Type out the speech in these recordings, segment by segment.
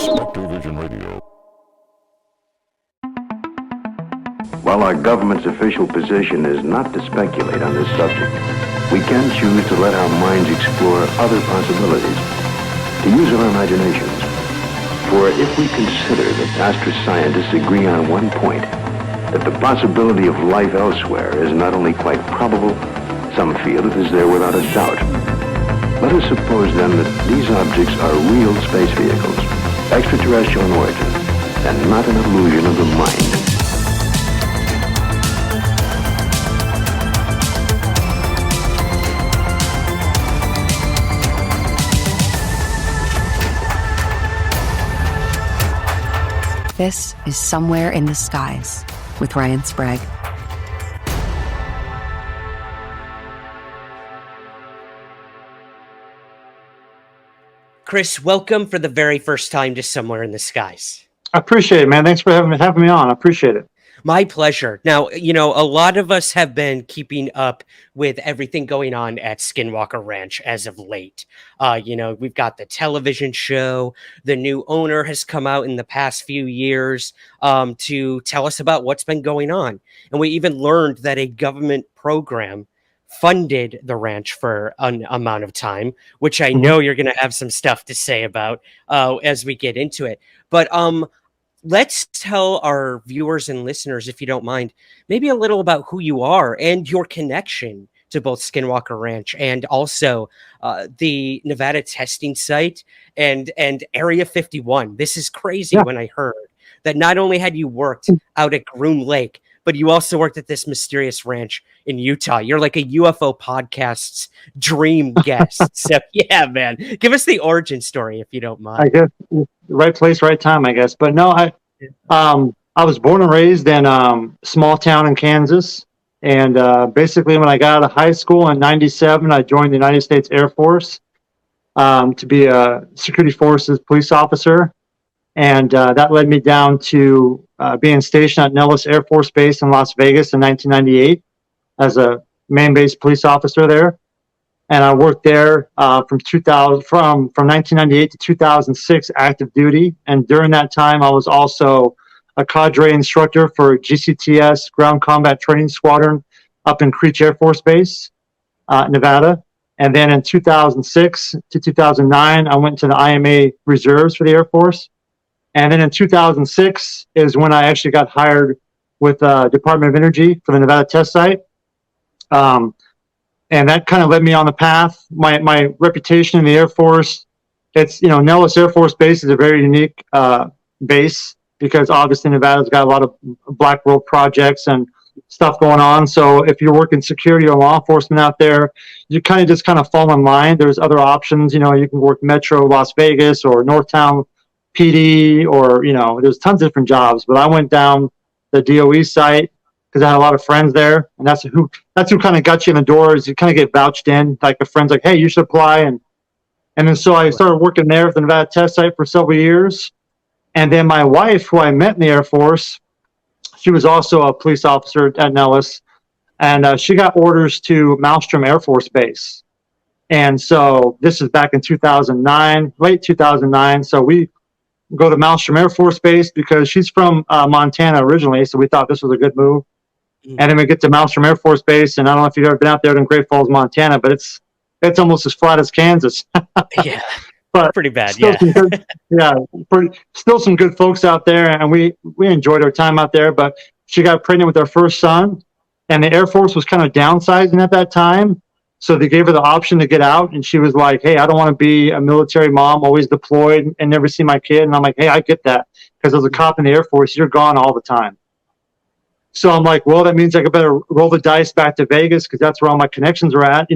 Spectre Vision Radio. While our government's official position is not to speculate on this subject, we can choose to let our minds explore other possibilities, to use our imaginations. For if we consider that astroscientists agree on one point, that the possibility of life elsewhere is not only quite probable, some feel it is there without a doubt. Let us suppose then that these objects are real space vehicles, extraterrestrial in origin, and not an illusion of the mind. This is Somewhere in the Skies with Ryan Sprague. Chris, welcome for the very first time to Somewhere in the Skies. I appreciate it, man. Thanks for having me on. I appreciate it. My pleasure. Now, a lot of us have been keeping up with everything going on at Skinwalker Ranch as of late. We've got the television show. The new owner has come out in the past few years to tell us about what's been going on. And we even learned that a government program funded the ranch for an amount of time, which I know you're going to have some stuff to say about as we get into it. But let's tell our viewers and listeners, if you don't mind, maybe a little about who you are and your connection to both Skinwalker Ranch and also the Nevada testing site and Area 51. This is crazy when I heard that not only had you worked out at Groom Lake, but you also worked at this mysterious ranch in Utah. You're like a UFO podcast's dream guest. So yeah, man, give us the origin story if you don't mind. I guess right place, right time, I guess. But no, I was born and raised in small town in Kansas. And basically when I got out of high school in 97, I joined the United States Air Force to be a security forces police officer. And that led me down to being stationed at Nellis Air Force Base in Las Vegas in 1998 as a main-based police officer there. And I worked there from 1998 to 2006 active duty. And during that time, I was also a cadre instructor for GCTS Ground Combat Training Squadron up in Creech Air Force Base, Nevada. And then in 2006 to 2009, I went to the IMA Reserves for the Air Force. And then in 2006 is when I actually got hired with Department of Energy for the Nevada test site. And that kind of led me on the path. My reputation in the Air Force, it's, Nellis Air Force Base is a very unique base because obviously Nevada's got a lot of black world projects and stuff going on. So if you're working security or law enforcement out there, you kind of fall in line. There's other options. You can work Metro Las Vegas or Northtown PD, or there's tons of different jobs, but I went down the DOE site because I had a lot of friends there, and that's who kind of got you in the doors. You kind of get vouched in, like a friend's like, hey, you should apply, and then so I started working there at the Nevada test site for several years. And then my wife, who I met in the Air Force, she was also a police officer at Nellis, and she got orders to Malmstrom Air Force Base. And so this is back in 2009, late 2009. So we go to Malmstrom Air Force Base because she's from Montana originally, so we thought this was a good move. And then we get to Malmstrom Air Force Base, and I don't know if you've ever been out there in Great Falls, Montana, but it's almost as flat as Kansas. Yeah, but pretty bad. Still some good folks out there, and we enjoyed our time out there. But she got pregnant with our first son, and the Air Force was kind of downsizing at that time. So they gave her the option to get out, and she was like, hey, I don't want to be a military mom, always deployed and never see my kid. And I'm like, hey, I get that, because as a cop in the Air Force, you're gone all the time. So I'm like, well, that means I better roll the dice back to Vegas because that's where all my connections are at.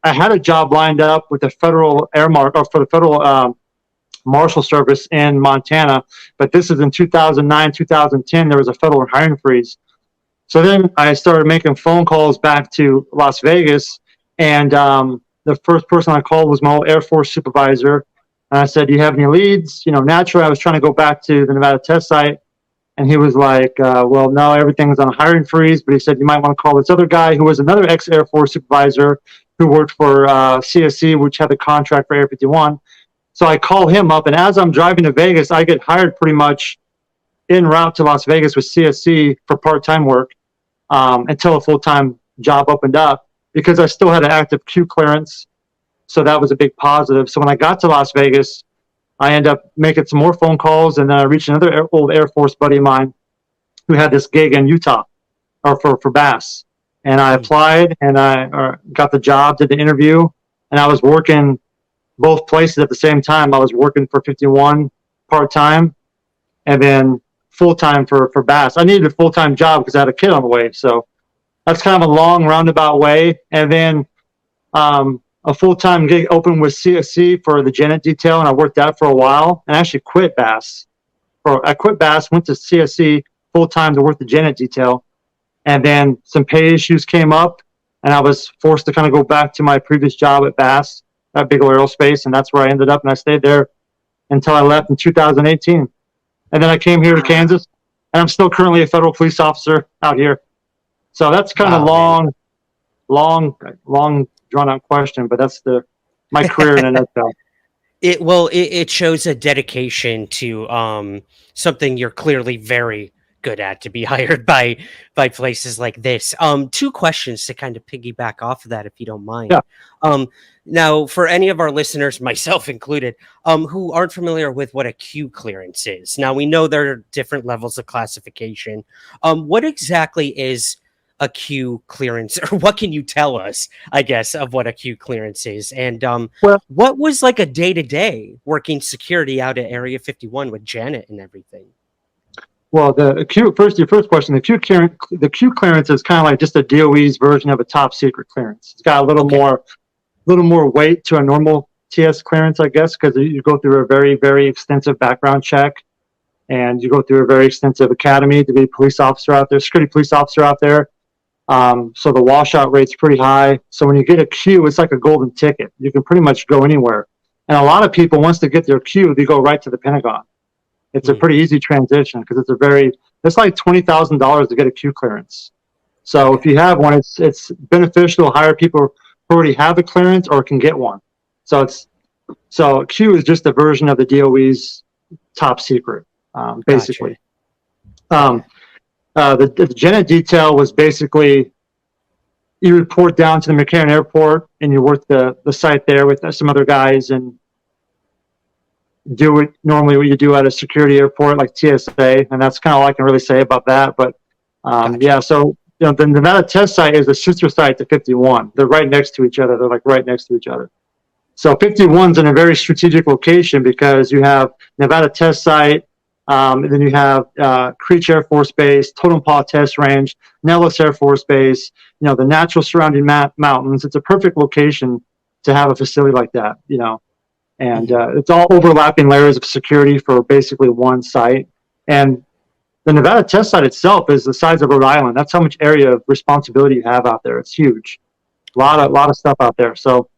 I had a job lined up with the Federal for the Federal Marshal Service in Montana, but this is in 2009, 2010. There was a federal hiring freeze. So then I started making phone calls back to Las Vegas. And the first person I called was my old Air Force supervisor. And I said, do you have any leads? Naturally, I was trying to go back to the Nevada test site. And he was like, well, no, everything's on a hiring freeze. But he said, you might want to call this other guy who was another ex-Air Force supervisor who worked for CSC, which had the contract for Air 51. So I call him up, and as I'm driving to Vegas, I get hired pretty much en route to Las Vegas with CSC for part-time work until a full-time job opened up, because I still had an active Q clearance. So that was a big positive. So when I got to Las Vegas, I ended up making some more phone calls, and then I reached another old Air Force buddy of mine who had this gig in Utah, or for BAASS. And I applied, and I got the job, did the interview, and I was working both places at the same time. I was working for 51 part-time, and then full-time for BAASS. I needed a full-time job because I had a kid on the way. So that's kind of a long roundabout way. And then a full-time gig opened with CSC for the Janet detail, and I worked that for a while, and I actually quit BAASS. I quit BAASS, went to CSC full-time to work the Janet detail, and then some pay issues came up, and I was forced to kind of go back to my previous job at BAASS, at Bigelow Aerospace, and that's where I ended up, and I stayed there until I left in 2018. And then I came here to Kansas, and I'm still currently a federal police officer out here. So that's kind of long, drawn-out question, but that's my career in a nutshell. It shows a dedication to something you're clearly very good at, to be hired by places like this. Two questions to kind of piggyback off of that, if you don't mind. Yeah. Now, for any of our listeners, myself included, who aren't familiar with what a Q clearance is, now we know there are different levels of classification. What exactly is a Q clearance, or what can you tell us, I guess, of what a Q clearance is? And what was like a day-to-day working security out at Area 51 with Janet and everything? Well, your first question, the Q clearance is kind of like just a DOE's version of a top secret clearance. It's got a little more weight to a normal TS clearance, I guess, because you go through a very, very extensive background check, and you go through a very extensive academy to be a police officer out there, security police officer out there. So the washout rate's pretty high. So when you get a Q, it's like a golden ticket. You can pretty much go anywhere. And a lot of people, once they get their Q, they go right to the Pentagon. It's a pretty easy transition, because it's like $20,000 to get a Q clearance. So if you have one, it's beneficial to hire people who already have a clearance or can get one. So Q is just a version of the DOE's top secret, basically. Gotcha. The Janet detail was basically, you report down to the McCarran Airport, and you work the site there with some other guys, and do it normally what you do at a security airport like TSA, and that's kind of all I can really say about that. But gotcha. Yeah, so the Nevada test site is a sister site to 51. They're right next to each other. They're like right next to each other. So 51's in a very strategic location, because you have Nevada test site, and then you have Creech Air Force Base, Totem Paw Test Range, Nellis Air Force Base, the natural surrounding mountains. It's a perfect location to have a facility like that, and it's all overlapping layers of security for basically one site. And the Nevada test site itself is the size of Rhode Island. That's how much area of responsibility you have out there. It's huge. A lot of stuff out there. So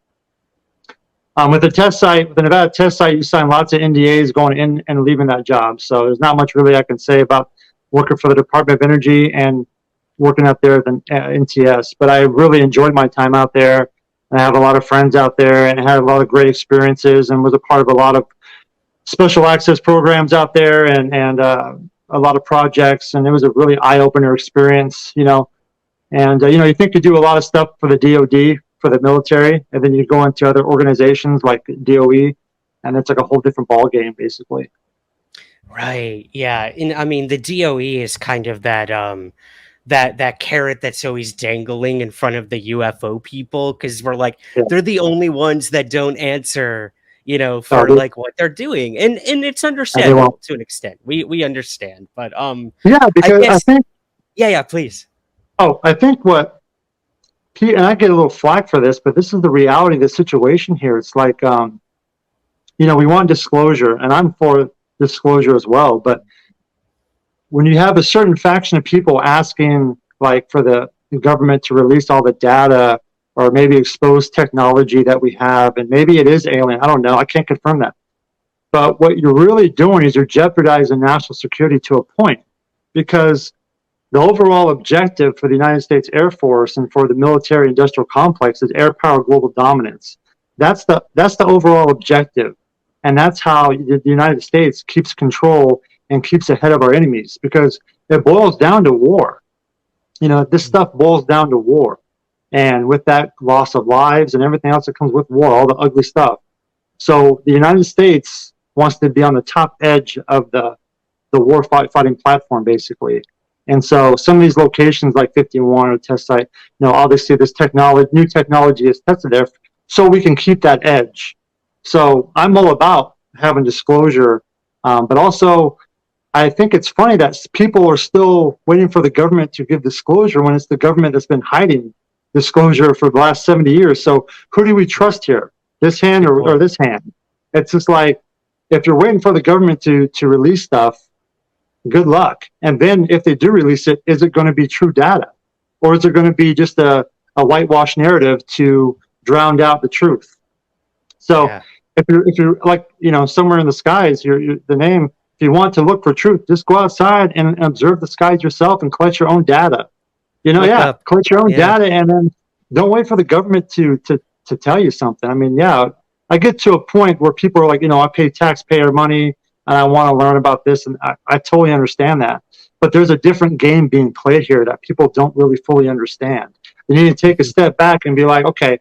with the Nevada test site, you sign lots of NDAs going in and leaving that job. So there's not much really I can say about working for the Department of Energy and working out there at the NTS. But I really enjoyed my time out there. I have a lot of friends out there, and had a lot of great experiences, and was a part of a lot of special access programs out there, and a lot of projects. And it was a really eye-opener experience, And, you think you do a lot of stuff for the DOD, for the military, and then you go into other organizations like DOE, and it's like a whole different ballgame, basically. Right. Yeah. And I mean, the DOE is kind of that that carrot that's always dangling in front of the UFO people, because we're like, they're the only ones that don't answer, for like what they're doing, and it's understandable to an extent. We understand, but because I think please. Oh, I think and I get a little flack for this, but this is the reality of the situation here. It's like, we want disclosure, and I'm for disclosure as well, but when you have a certain faction of people asking, like, for the government to release all the data, or maybe expose technology that we have, and maybe it is alien, I don't know, I can't confirm that. But what you're really doing is you're jeopardizing national security to a point, because the overall objective for the United States Air Force and for the military-industrial complex is air power global dominance. That's the overall objective. And that's how the United States keeps control and keeps ahead of our enemies, because it boils down to war. This stuff boils down to war. And with that, loss of lives and everything else that comes with war, all the ugly stuff. So the United States wants to be on the top edge of the war fighting platform, basically. And so some of these locations like 51 or test site, obviously this new technology is tested there so we can keep that edge. So I'm all about having disclosure, but also I think it's funny that people are still waiting for the government to give disclosure when it's the government that's been hiding disclosure for the last 70 years. So who do we trust here? This hand or this hand? It's just like, if you're waiting for the government to release stuff, good luck. And then if they do release it, is it going to be true data? Or is it going to be just a whitewash narrative to drown out the truth? So if you're like, somewhere in the skies, the name, if you want to look for truth, just go outside and observe the skies yourself and collect your own data. Collect your own data, and then don't wait for the government to tell you something. I mean, I get to a point where people are like, I pay taxpayer money and I want to learn about this, and I totally understand that. But there's a different game being played here that people don't really fully understand. You need to take a step back and be like, okay,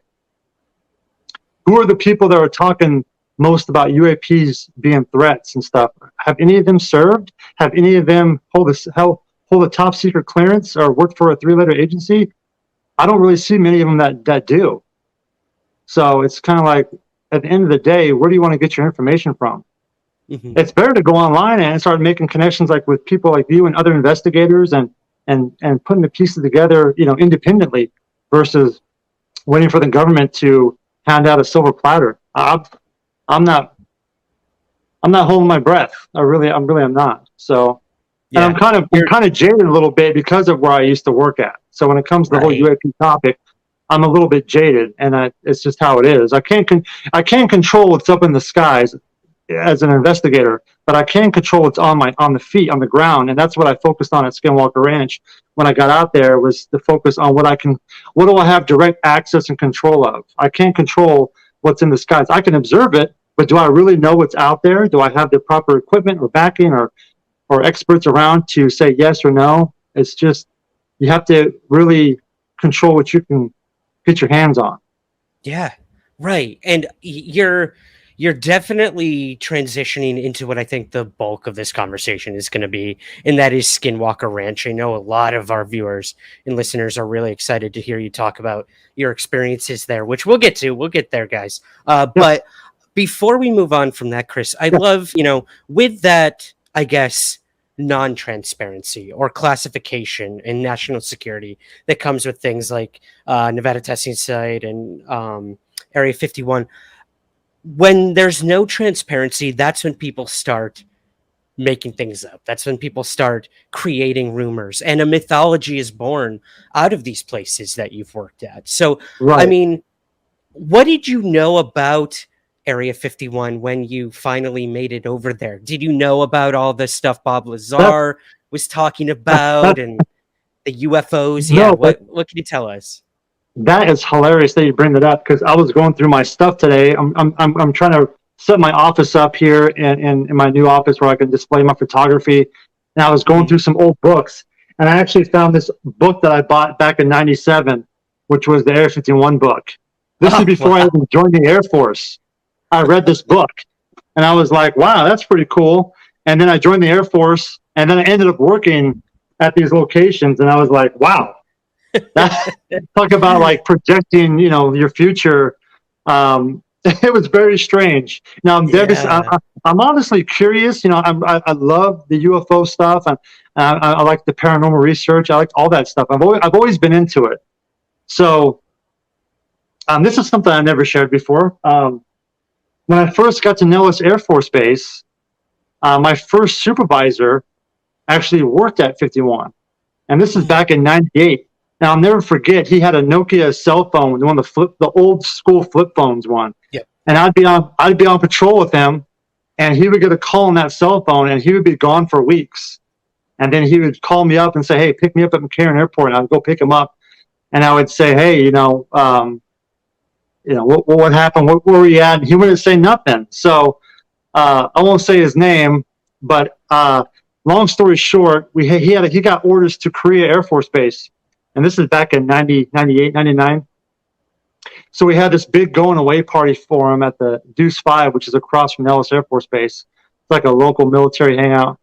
who are the people that are talking most about UAPs being threats and stuff? Have any of them served? Have any of them hold a top secret clearance or work for a 3-letter agency? I don't really see many of them that do. So it's kind of like, at the end of the day, where do you want to get your information from? Mm-hmm. It's better to go online and start making connections like with people like you and other investigators and putting the pieces together, independently, versus waiting for the government to hand out a silver platter. I'm not holding my breath. I really am not. So, and I'm kind of jaded a little bit because of where I used to work at. So when it comes to the whole UAP topic, I'm a little bit jaded, and it's just how it is. I can't control what's up in the skies as an investigator, but I can control what's on the feet, on the ground, and that's what I focused on at Skinwalker Ranch when I got out there, was to focus on what do I have direct access and control of. I can't control what's in the skies. I can observe it, but do I really know what's out there? Do I have the proper equipment or backing or experts around to say yes or no? It's just, you have to really control what you can get your hands on. Yeah, right. And you're definitely transitioning into what I think the bulk of this conversation is going to be, and that is Skinwalker Ranch. I know a lot of our viewers and listeners are really excited to hear you talk about your experiences there, which we'll get to. We'll get there, guys. But before we move on from that, Chris, I love, with that, I guess, non-transparency or classification and national security that comes with things like Nevada testing site and Area 51. When there's no transparency, that's when people start making things up. That's when people start creating rumors, and a mythology is born out of these places that you've worked at. So, I mean, what did you know about Area 51 when you finally made it over there? Did you know about all the stuff Bob Lazar was talking about and the UFOs? No, what can you tell us? That is hilarious that you bring that up, because I was going through my stuff today. I'm trying to set my office up here in my new office where I can display my photography. And I was going through some old books, and I actually found this book that I bought back in '97, which was the Area 51 book. This is before I even joined the Air Force. I read this book, and I was like, wow, that's pretty cool. And then I joined the Air Force, and then I ended up working at these locations, and I was like, wow. Talk about like projecting, your future. It was very strange. Now I'm honestly curious. I love the UFO stuff, and I like the paranormal research. I like all that stuff. I've always been into it. So this is something I never shared before. When I first got to Nellis Air Force Base, my first supervisor actually worked at 51, and this is back in '98. Now, I'll never forget, he had a Nokia cell phone, one of the old school flip phones one. Yep. And I'd be on patrol with him, and he would get a call on that cell phone, and he would be gone for weeks. And then he would call me up and say, hey, pick me up at McCarran Airport, and I'd go pick him up. And I would say, hey, what happened? Where were you at? And he wouldn't say nothing. So I won't say his name, but long story short, he got orders to Korea Air Force Base, and this is back in 90, 98, 99. So we had this big going away party for him at the Deuce 5, which is across from Nellis Air Force Base. It's like a local military hangout.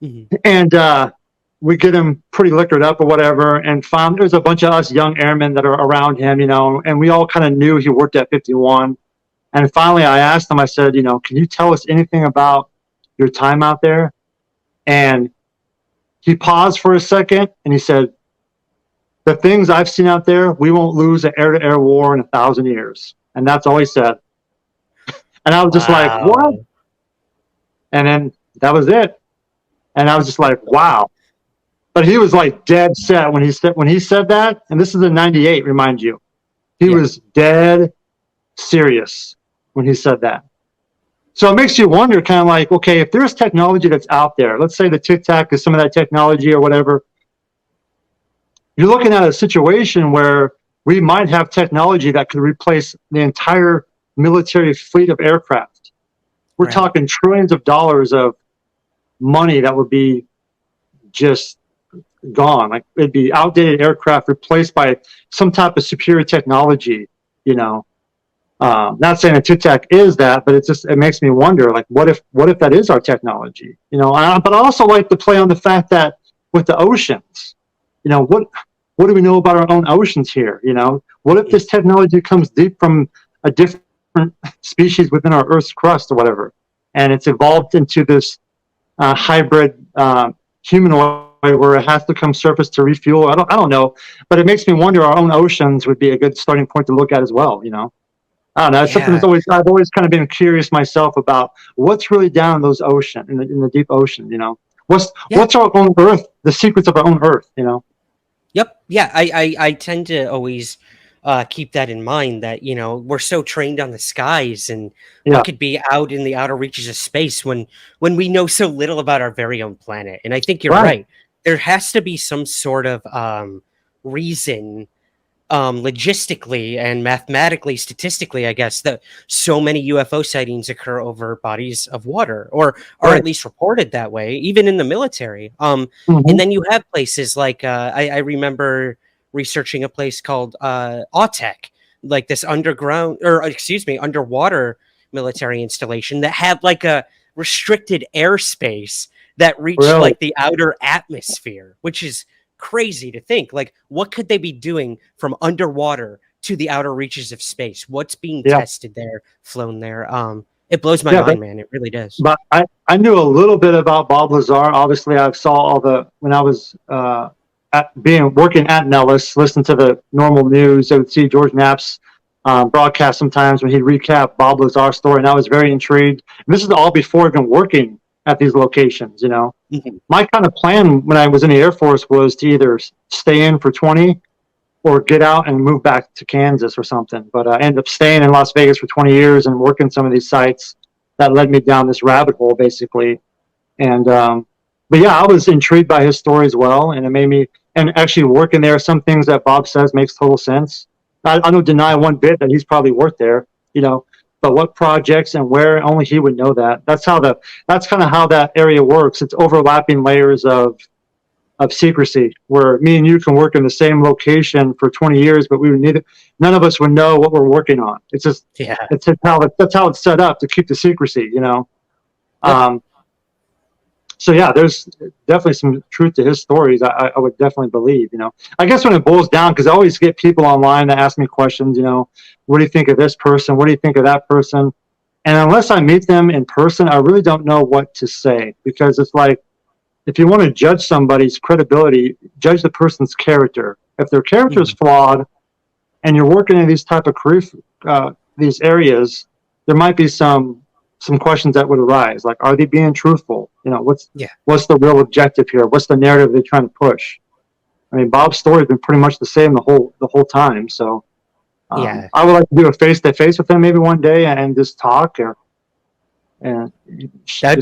Mm-hmm. And we get him pretty liquored up or whatever, and found there's a bunch of us young airmen that are around him, and we all kind of knew he worked at 51. And finally I asked him, I said, can you tell us anything about your time out there? And he paused for a second and he said, the things I've seen out there, we won't lose an air-to-air war in 1,000 years. And that's all he said. And I was just like, what? And then that was it. And I was just like, wow. But he was like dead set when he said that. And this is in 98, remind you. He was dead serious when he said that. So it makes you wonder, kind of like, okay, if there's technology that's out there, let's say the Tic Tac is some of that technology or whatever, you're looking at a situation where we might have technology that could replace the entire military fleet of aircraft. We're talking trillions of dollars of money that would be just gone. Like, it'd be outdated aircraft replaced by some type of superior technology, Not saying a Tic Tac is that, but it makes me wonder, like, what if that is our technology? But I also like to play on the fact that with the oceans, what do we know about our own oceans here? What if this technology comes deep from a different species within our Earth's crust or whatever, and it's evolved into this hybrid humanoid where it has to come surface to refuel? I don't know, but it makes me wonder. Our own oceans would be a good starting point to look at as well. I don't know. It's something I've always kind of been curious myself about. What's really down in those ocean, in the deep ocean? What's our own Earth? The secrets of our own Earth. Yep. Yeah. I tend to always keep that in mind, that, we're so trained on the skies and what could be out in the outer reaches of space when we know so little about our very own planet. And I think you're right. There has to be some sort of reason, logistically and mathematically, statistically, I guess, that so many UFO sightings occur over bodies of water, or at least reported that way, even in the military. And then you have places like I remember researching a place called Autek, like this underwater military installation that had like a restricted airspace that reached like the outer atmosphere, which is crazy to think. Like, what could they be doing from underwater to the outer reaches of space? What's being tested there, flown there? It blows my mind, man. It really does. But I knew a little bit about Bob Lazar. Obviously, I saw when I was working at Nellis, listen to the normal news. I would see George Knapp's broadcast sometimes when he'd recap Bob Lazar's story, and I was very intrigued. And this is all before even working at these locations. My kind of plan when I was in the Air Force was to either stay in for 20 or get out and move back to Kansas or something. But I ended up staying in Las Vegas for 20 years and working some of these sites that led me down this rabbit hole, basically. And but yeah, I was intrigued by his story as well, and it made me. And actually working there, some things that Bob says makes total sense. I don't deny one bit that he's probably worked there, but what projects and where, only he would know that. That's kind of how that area works. It's overlapping layers of secrecy, where me and you can work in the same location for 20 years, but none of us would know what we're working on. It's just, that's how it's set up to keep the secrecy, So yeah, there's definitely some truth to his stories. I would definitely believe, I guess when it boils down, because I always get people online that ask me questions, what do you think of this person? What do you think of that person? And unless I meet them in person, I really don't know what to say, because it's like, if you want to judge somebody's credibility, judge the person's character. If their character is flawed and you're working in these type of career, these areas, there might be some questions that would arise, like, are they being truthful? What's the real objective here? What's the narrative they're trying to push? I mean, Bob's story has been pretty much the same the whole time. So I would like to do a face-to-face with him maybe one day and just talk. That'd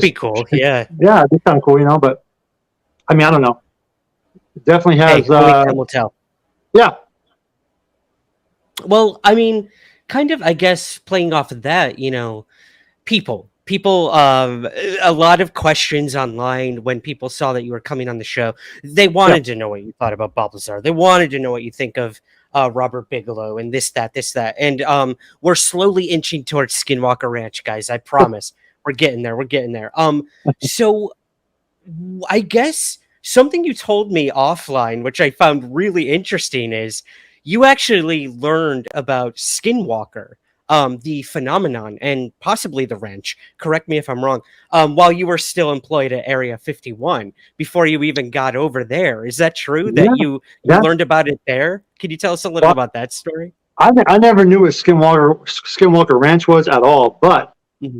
be cool. Yeah, it'd be kind of cool, But I mean, I don't know. It definitely has. Only time will tell. Yeah. Well, I mean, kind of, I guess, playing off of that, people people, a lot of questions online when people saw that you were coming on the show. They wanted to know what you thought about Balthazar. They wanted to know what you think of Robert Bigelow and this, that. And we're slowly inching towards Skinwalker Ranch, guys. I promise. We're getting there. We're getting there. So I guess something you told me offline, which I found really interesting, is you actually learned about Skinwalker, the phenomenon, and possibly the wrench. Correct me if I'm wrong. While you were still employed at Area 51, before you even got over there. Is that true? That you learned about it there? Can you tell us a little about that story? I never knew what Skinwalker Ranch was at all, but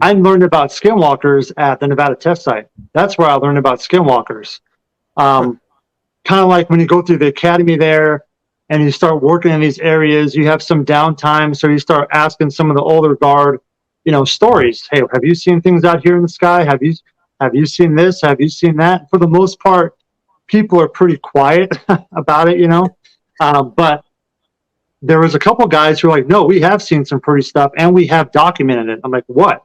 I learned about skinwalkers at the Nevada test site. That's where I learned about skinwalkers. Kind of like when you go through the academy there and you start working in these areas, you have some downtime. So you start asking some of the older guard, stories. Hey, have you seen things out here in the sky? Have you seen this? Have you seen that? For the most part, people are pretty quiet about it, but there was a couple guys who were like, no, we have seen some pretty stuff and we have documented it. I'm like, what?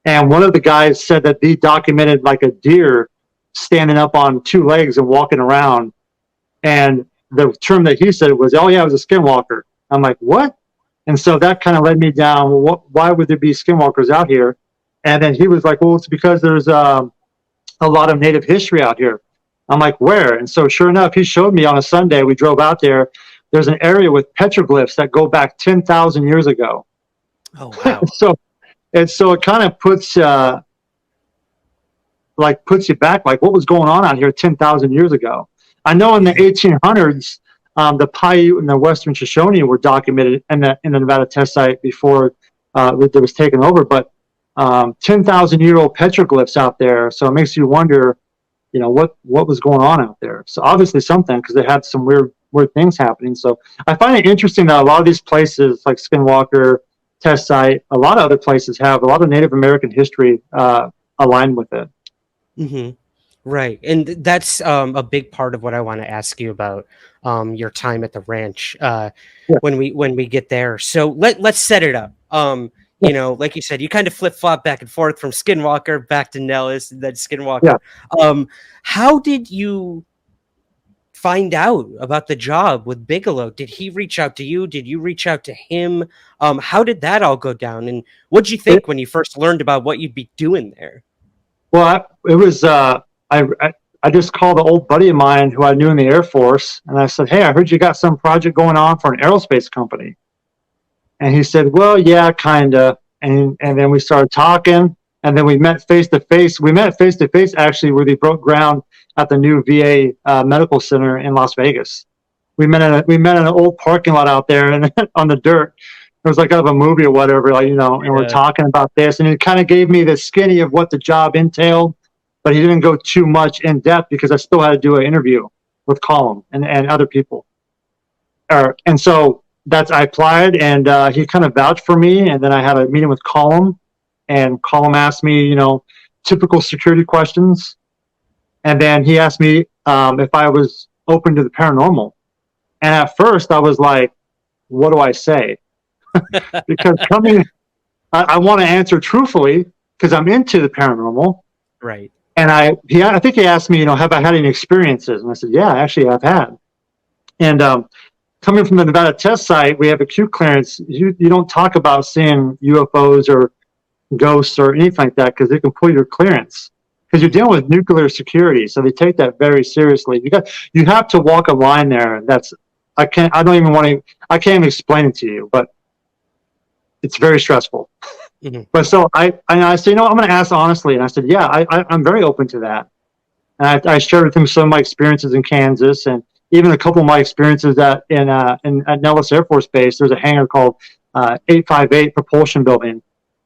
And one of the guys said that he documented like a deer standing up on two legs and walking around. And the term that he said was, oh yeah, it was a skinwalker. I'm like, what? And so that kind of led me down, well, why would there be skinwalkers out here? And then he was like, well, it's because there's a lot of native history out here. I'm like, where? And so sure enough, he showed me on a Sunday, we drove out there. There's an area with petroglyphs that go back 10,000 years ago. Oh, wow. So it kind of puts you back, like what was going on out here 10,000 years ago. I know in the 1800s, the Paiute and the Western Shoshone were documented in the Nevada test site before it was taken over, but 10,000-year-old petroglyphs out there. So it makes you wonder, what was going on out there. So obviously something, because they had some weird things happening. So I find it interesting that a lot of these places like Skinwalker test site, a lot of other places have a lot of Native American history aligned with it. Mm-hmm. Right. And that's a big part of what I want to ask you about your time at the ranch when we get there. So let's set it up. Like you said, you kind of flip-flop back and forth from Skinwalker back to Nellis and then Skinwalker. Yeah. How did you find out about the job with Bigelow? Did he reach out to you? Did you reach out to him? How did that all go down? And what did you think when you first learned about what you'd be doing there? Well, it was I just called an old buddy of mine who I knew in the Air Force, and I said, hey, I heard you got some project going on for an aerospace company. And he said, well, yeah, kind of. And then we started talking, and then we met face to face. We met face to face actually where they broke ground at the new VA medical center in Las Vegas. We met in an old parking lot out there and on the dirt. It was like out of a movie or whatever, and we're talking about this, and he kind of gave me the skinny of what the job entailed, but he didn't go too much in depth because I still had to do an interview with Colum and other people. And so I applied, and he kind of vouched for me, and then I had a meeting with Colum, and Colum asked me, typical security questions, and then he asked me if I was open to the paranormal. And at first I was like, what do I say? Because I want to answer truthfully because I'm into the paranormal. Right. And I think he asked me, have I had any experiences? And I said, yeah, actually I've had. And coming from the Nevada test site, we have a Q clearance. You don't talk about seeing UFOs or ghosts or anything like that because they can pull your clearance. Because you're dealing with nuclear security, so they take that very seriously. You have to walk a line there. I can't even explain it to you, but it's very stressful. Mm-hmm. But so I said, I'm going to ask honestly. And I said, yeah, I'm very open to that. And I shared with him some of my experiences in Kansas and even a couple of my experiences at Nellis Air Force Base. There's a hangar called 858 Propulsion Building,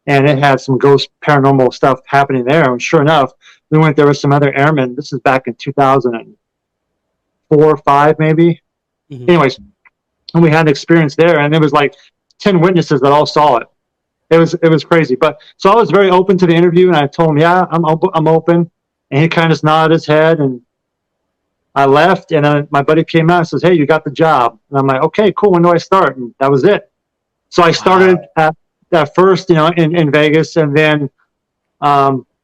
and it had some ghost paranormal stuff happening there. And sure enough, we went there with some other airmen. This is back in 2004 or 5 maybe. Mm-hmm. Anyways, and we had an experience there, and it was like 10 witnesses that all saw it. It was crazy. But so I was very open to the interview, and I told him, yeah, I'm open. And he kind of just nodded his head, and I left. And then my buddy came out and says, hey, you got the job. And I'm like, okay, cool. When do I start? And that was it. So I started at first, in Vegas, and then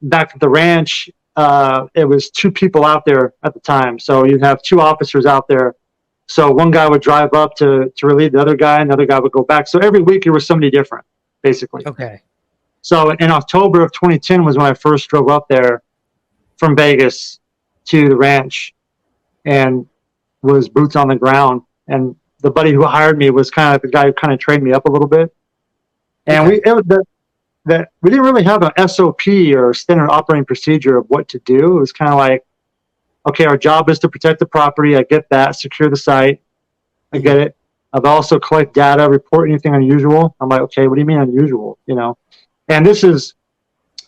back at the ranch, it was 2 people out there at the time. So you'd have 2 officers out there. So one guy would drive up to relieve the other guy, and the other guy would go back. So every week there was somebody different, basically. Okay. So in October of 2010 was when I first drove up there from Vegas to the ranch and was boots on the ground. And the buddy who hired me was kind of the guy who kind of trained me up a little bit. And we didn't really have an SOP or standard operating procedure of what to do. It was kind of like, okay, our job is to protect the property. I get that. Secure the site. I get it. I've also collect data, report anything unusual. I'm like, okay, what do you mean unusual? You know, and this is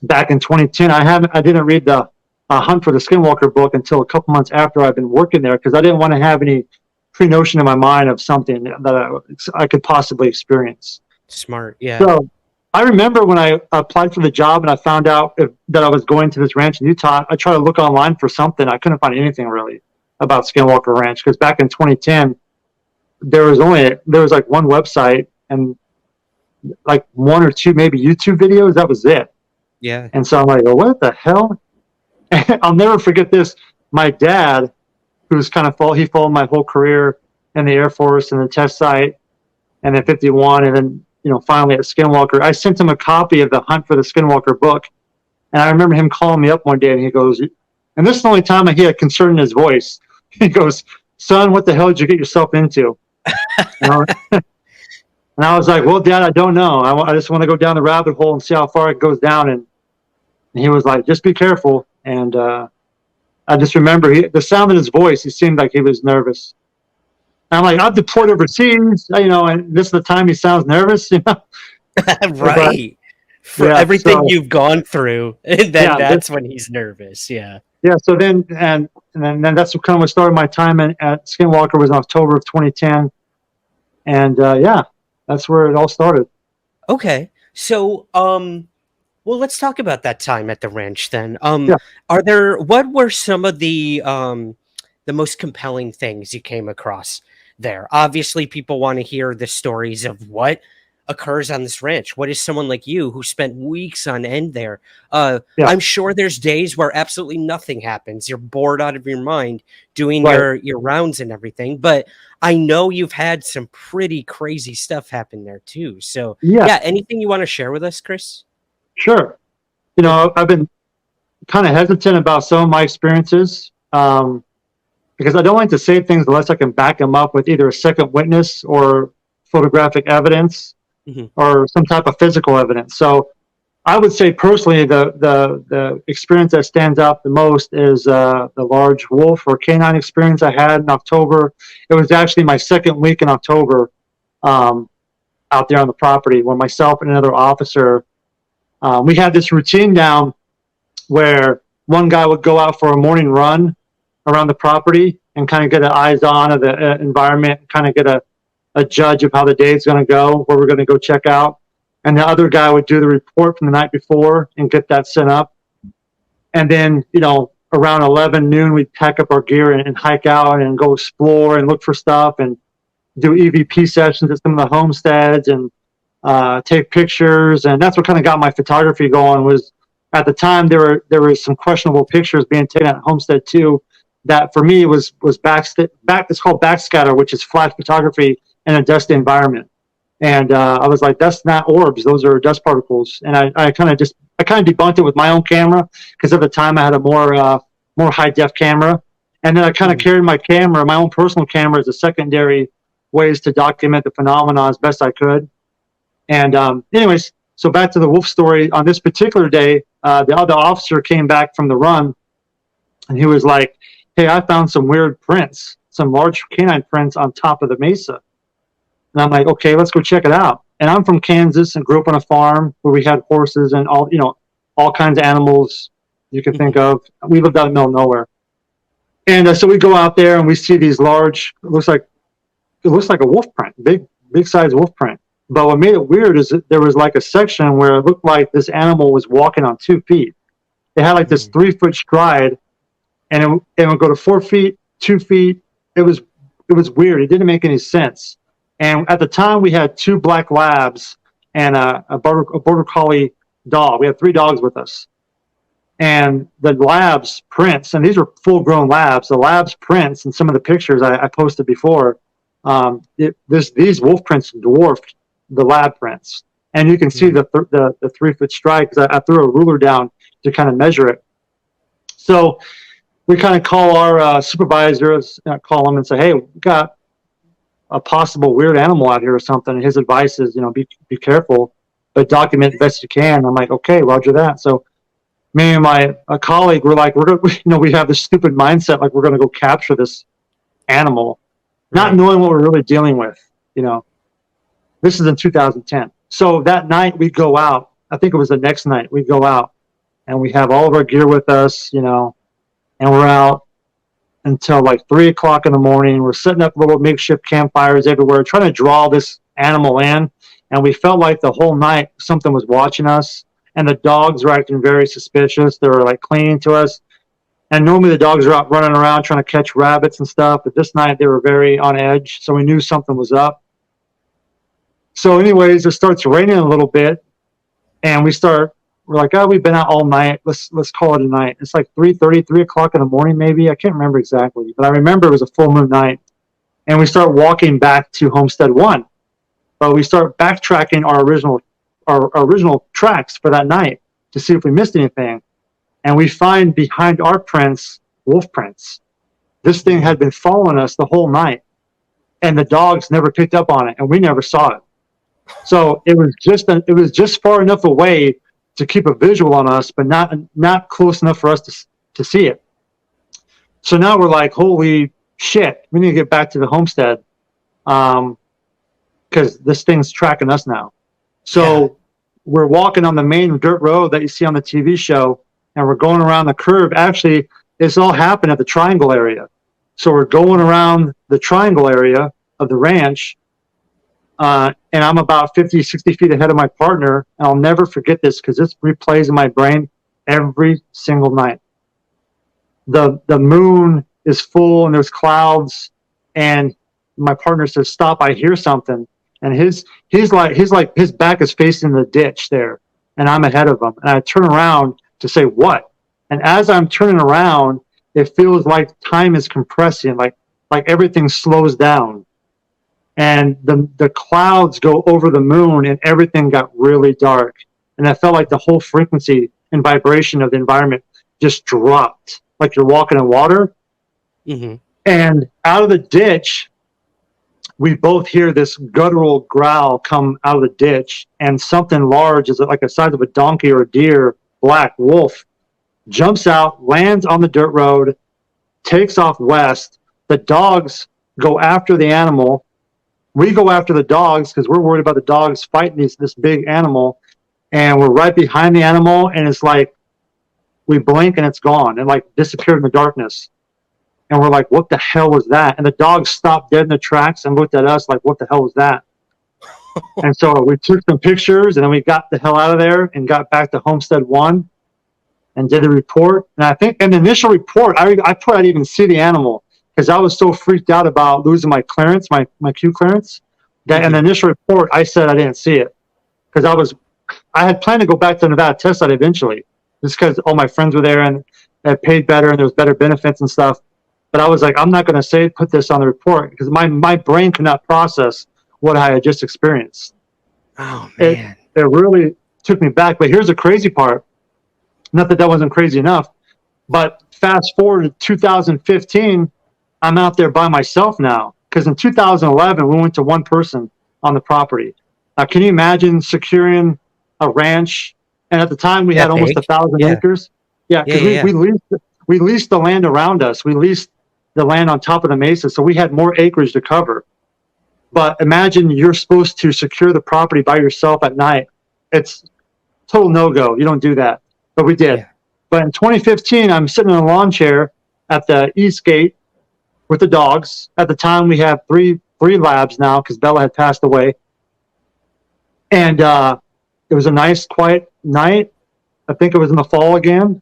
back in 2010. I didn't read the Hunt for the Skinwalker book until a couple months after I've been working there, because I didn't want to have any pre-notion in my mind of something that I could possibly experience. Smart, yeah. So I remember when I applied for the job and I found out that I was going to this ranch in Utah, I tried to look online for something. I couldn't find anything really about Skinwalker Ranch, because back in 2010, there was like one website and like 1 or 2 maybe YouTube videos. That was it. Yeah. And so I'm like, well, what the hell? And I'll never forget this. My dad, who's he followed my whole career in the Air Force and the test site and then 51 and then, you know, finally at Skinwalker, I sent him a copy of the Hunt for the Skinwalker book. And I remember him calling me up one day and he goes, and this is the only time I hear concern in his voice. He goes, son, what the hell did you get yourself into? And I was like, well, Dad, I don't know. I just want to go down the rabbit hole and see how far it goes down. And he was like, just be careful. And I just remember the sound in his voice, he seemed like he was nervous. And I'm like, I've deployed overseas, you know, and this is the time he sounds nervous, you know? Right. For everything you've gone through, and then that's when he's nervous. Yeah. Yeah. So then that's kind of what started my time at Skinwalker was in October of 2010. And that's where it all started. Okay. So, well, let's talk about that time at the ranch then. What were some of the most compelling things you came across there? Obviously, people want to hear the stories of what occurs on this ranch. What is someone like you who spent weeks on end there? I'm sure there's days where absolutely nothing happens. You're bored out of your mind doing your rounds and everything. But I know you've had some pretty crazy stuff happen there too. So anything you want to share with us, Chris? Sure. You know, I've been kind of hesitant about some of my experiences because I don't like to say things unless I can back them up with either a second witness or photographic evidence or some type of physical evidence. So I would say personally the experience that stands out the most is the large wolf or canine experience I had in October. It was actually my second week in October out there on the property when myself and another officer, we had this routine down where one guy would go out for a morning run around the property and kind of get an eyes on of the environment, kind of get a judge of how the day is going to go, where we're going to go check out. And the other guy would do the report from the night before and get that sent up. And then, you know, around 11 noon, we'd pack up our gear and hike out and go explore and look for stuff and do EVP sessions at some of the homesteads and take pictures. And that's what kind of got my photography going. Was at the time there was some questionable pictures being taken at Homestead 2 that for me was it's called backscatter, which is flash photography in a dusty environment. And I was like, that's not orbs, those are dust particles. And I kind of debunked it with my own camera, because at the time I had a more high def camera. And then I kind of carried my camera, my own personal camera, as a secondary ways to document the phenomena as best I could. And anyways, so back to the wolf story. On this particular day, the other officer came back from the run, and he was like, hey, I found some weird prints, some large canine prints on top of the mesa. And I'm like, okay, let's go check it out. And I'm from Kansas and grew up on a farm where we had horses and all kinds of animals you can think of. We lived out in the middle of nowhere. And so we go out there and we see these large, it looks like a wolf print, big size wolf print. But what made it weird is that there was like a section where it looked like this animal was walking on 2 feet. It had like this 3-foot stride, and it would go to 4 feet, 2 feet. It was weird. It didn't make any sense. And at the time, we had 2 black labs and a border collie dog. We had 3 dogs with us. And the labs prints, and these are full-grown labs. The labs prints and some of the pictures I posted before. These wolf prints dwarfed the lab prints, and you can see the 3-foot strike because I threw a ruler down to kind of measure it. So we kind of call our supervisors, call them and say, "Hey, we got a possible weird animal out here or something." And his advice is, be careful, but document the best you can. I'm like, okay, roger that. So me and a colleague were like, we have this stupid mindset, like we're going to go capture this animal, not knowing what we're really dealing with. This is in 2010. So that night we go out. I think it was the next night we go out, and we have all of our gear with us, and we're out until like 3 o'clock in the morning. We're setting up little makeshift campfires everywhere, trying to draw this animal in. And we felt like the whole night something was watching us, and the dogs were acting very suspicious. They were like clinging to us. And normally the dogs are out running around trying to catch rabbits and stuff, but this night they were very on edge. So we knew something was up. So anyways, it starts raining a little bit, and we're like, oh, we've been out all night. Let's call it a night. It's like 3:30, 3 o'clock in the morning, maybe. I can't remember exactly, but I remember it was a full moon night. And we start walking back to Homestead 1. But we start backtracking our original tracks for that night to see if we missed anything. And we find behind our prints, wolf prints. This thing had been following us the whole night, and the dogs never picked up on it, and we never saw it. So it was just far enough away to keep a visual on us, but not close enough for us to see it. So now we're like, holy shit, we need to get back to the homestead, because this thing's tracking us now. So we're walking on the main dirt road that you see on the TV show, and we're going around the curve. Actually, this all happened at the triangle area. So we're going around the triangle area of the ranch, and I'm about 50, 60 feet ahead of my partner. And I'll never forget this because this replays in my brain every single night. The moon is full and there's clouds, and my partner says, "Stop, I hear something." And his back is facing the ditch there, and I'm ahead of him. And I turn around to say, "What?" And as I'm turning around, it feels like time is compressing, like everything slows down. And the clouds go over the moon, and everything got really dark. And I felt like the whole frequency and vibration of the environment just dropped, like you're walking in water. Mm-hmm. And out of the ditch, we both hear this guttural growl come out of the ditch, and something large, is like the size of a donkey or a deer, black wolf, jumps out, lands on the dirt road, takes off west. The dogs go after the animal. We go after the dogs because we're worried about the dogs fighting this big animal, and we're right behind the animal, and it's like we blink and it's gone, and like disappeared in the darkness. And we're like, what the hell was that? And the dogs stopped dead in the tracks and looked at us like, what the hell was that? And so we took some pictures, and then we got the hell out of there and got back to Homestead 1 and did a report. And I think in the initial report, I didn't even see the animal because I was so freaked out about losing my clearance, my Q clearance, that in the initial report, I said I didn't see it because I had planned to go back to the Nevada test site eventually, just because all my friends were there and it paid better and there was better benefits and stuff. But I was like, I'm not going to put this on the report because my brain could not process what I had just experienced. Oh, man. It really took me back. But here's the crazy part. Not that wasn't crazy enough, but fast forward to 2015, I'm out there by myself now. Because in 2011, we went to one person on the property. Can you imagine securing a ranch? And at the time, we had almost 1,000 acres. Yeah, because we leased the land around us. We leased the land on top of the mesa, so we had more acreage to cover. But imagine you're supposed to secure the property by yourself at night. It's total no-go. You don't do that. But we did. Yeah. But in 2015, I'm sitting in a lawn chair at the east gate with the dogs. At the time, we have three labs now because Bella had passed away. And it was a nice, quiet night. I think it was in the fall again.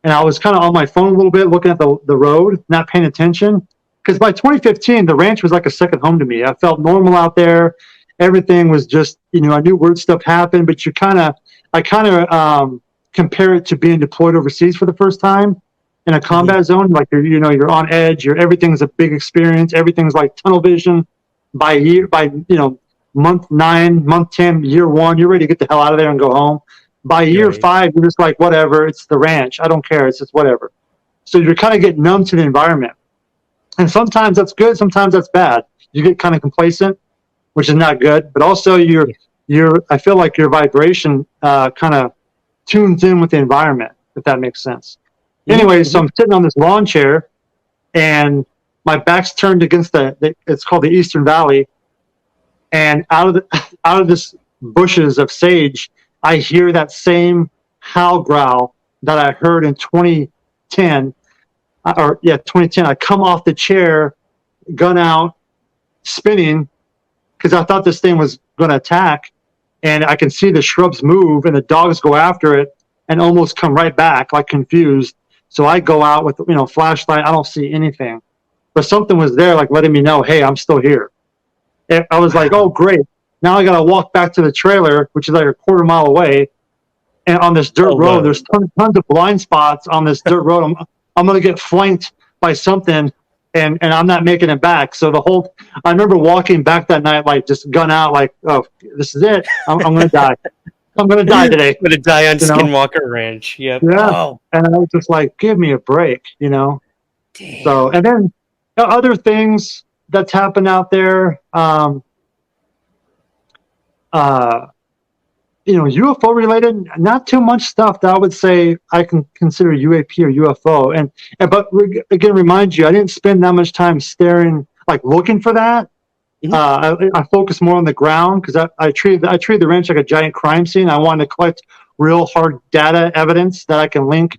And I was kind of on my phone a little bit, looking at the road, not paying attention. Because by 2015, the ranch was like a second home to me. I felt normal out there. Everything was just, I knew weird stuff happened, but I kind of compare it to being deployed overseas for the first time in a combat zone. Like you're on edge. Everything's a big experience. Everything's like tunnel vision. By month 9, month 10, year 1, you're ready to get the hell out of there and go home. By year 5, you're just like, whatever. It's the ranch. I don't care. It's just whatever. So you're kind of getting numb to the environment, and sometimes that's good. Sometimes that's bad. You get kind of complacent, which is not good. But also I feel like your vibration kind of tunes in with the environment, if that makes sense. Anyway, so I'm sitting on this lawn chair, and my back's turned against it's called the Eastern Valley, and out of this bushes of sage, I hear that same howl growl that I heard in 2010. 2010. I come off the chair, gun out, spinning, because I thought this thing was going to attack, and I can see the shrubs move and the dogs go after it and almost come right back, like confused. So I go out with flashlight. I don't see anything, but something was there, like letting me know, hey, I'm still here. And I was like, oh great, now I got to walk back to the trailer, which is like a quarter mile away, and on this dirt road, there's tons of blind spots on this dirt road. I'm going to get flanked by something, and I'm not making it back. So I remember walking back that night, like just gun out, like, oh, this is it. I'm going to die. I'm going to die today. I'm going to die on Skinwalker Ranch. Yep. Yeah. Oh. And I was just like, give me a break, Damn. So, and then other things that's happened out there, UFO related, not too much stuff that I would say I can consider UAP or UFO. But again, remind you, I didn't spend that much time staring, like looking for that. I focus more on the ground because I treat the ranch like a giant crime scene. I wanted to collect real hard data evidence that I can link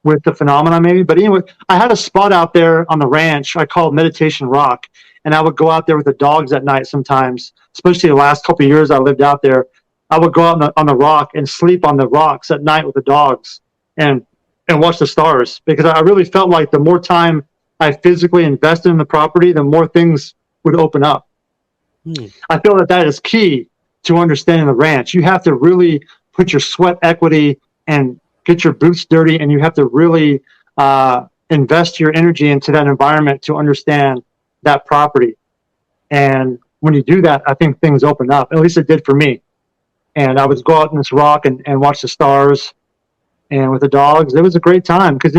with the phenomena maybe. But anyway, I had a spot out there on the ranch I called Meditation Rock, and I would go out there with the dogs at night sometimes, especially the last couple of years I lived out there. I would go out on the rock and sleep on the rocks at night with the dogs and watch the stars, because I really felt like the more time I physically invested in the property, the more things would open up. I feel that is key to understanding the ranch. You have to really put your sweat equity and get your boots dirty, and you have to really invest your energy into that environment to understand that property. And when you do that, I think things open up. At least it did for me. And I would go out in this rock and watch the stars, and with the dogs. It was a great time because,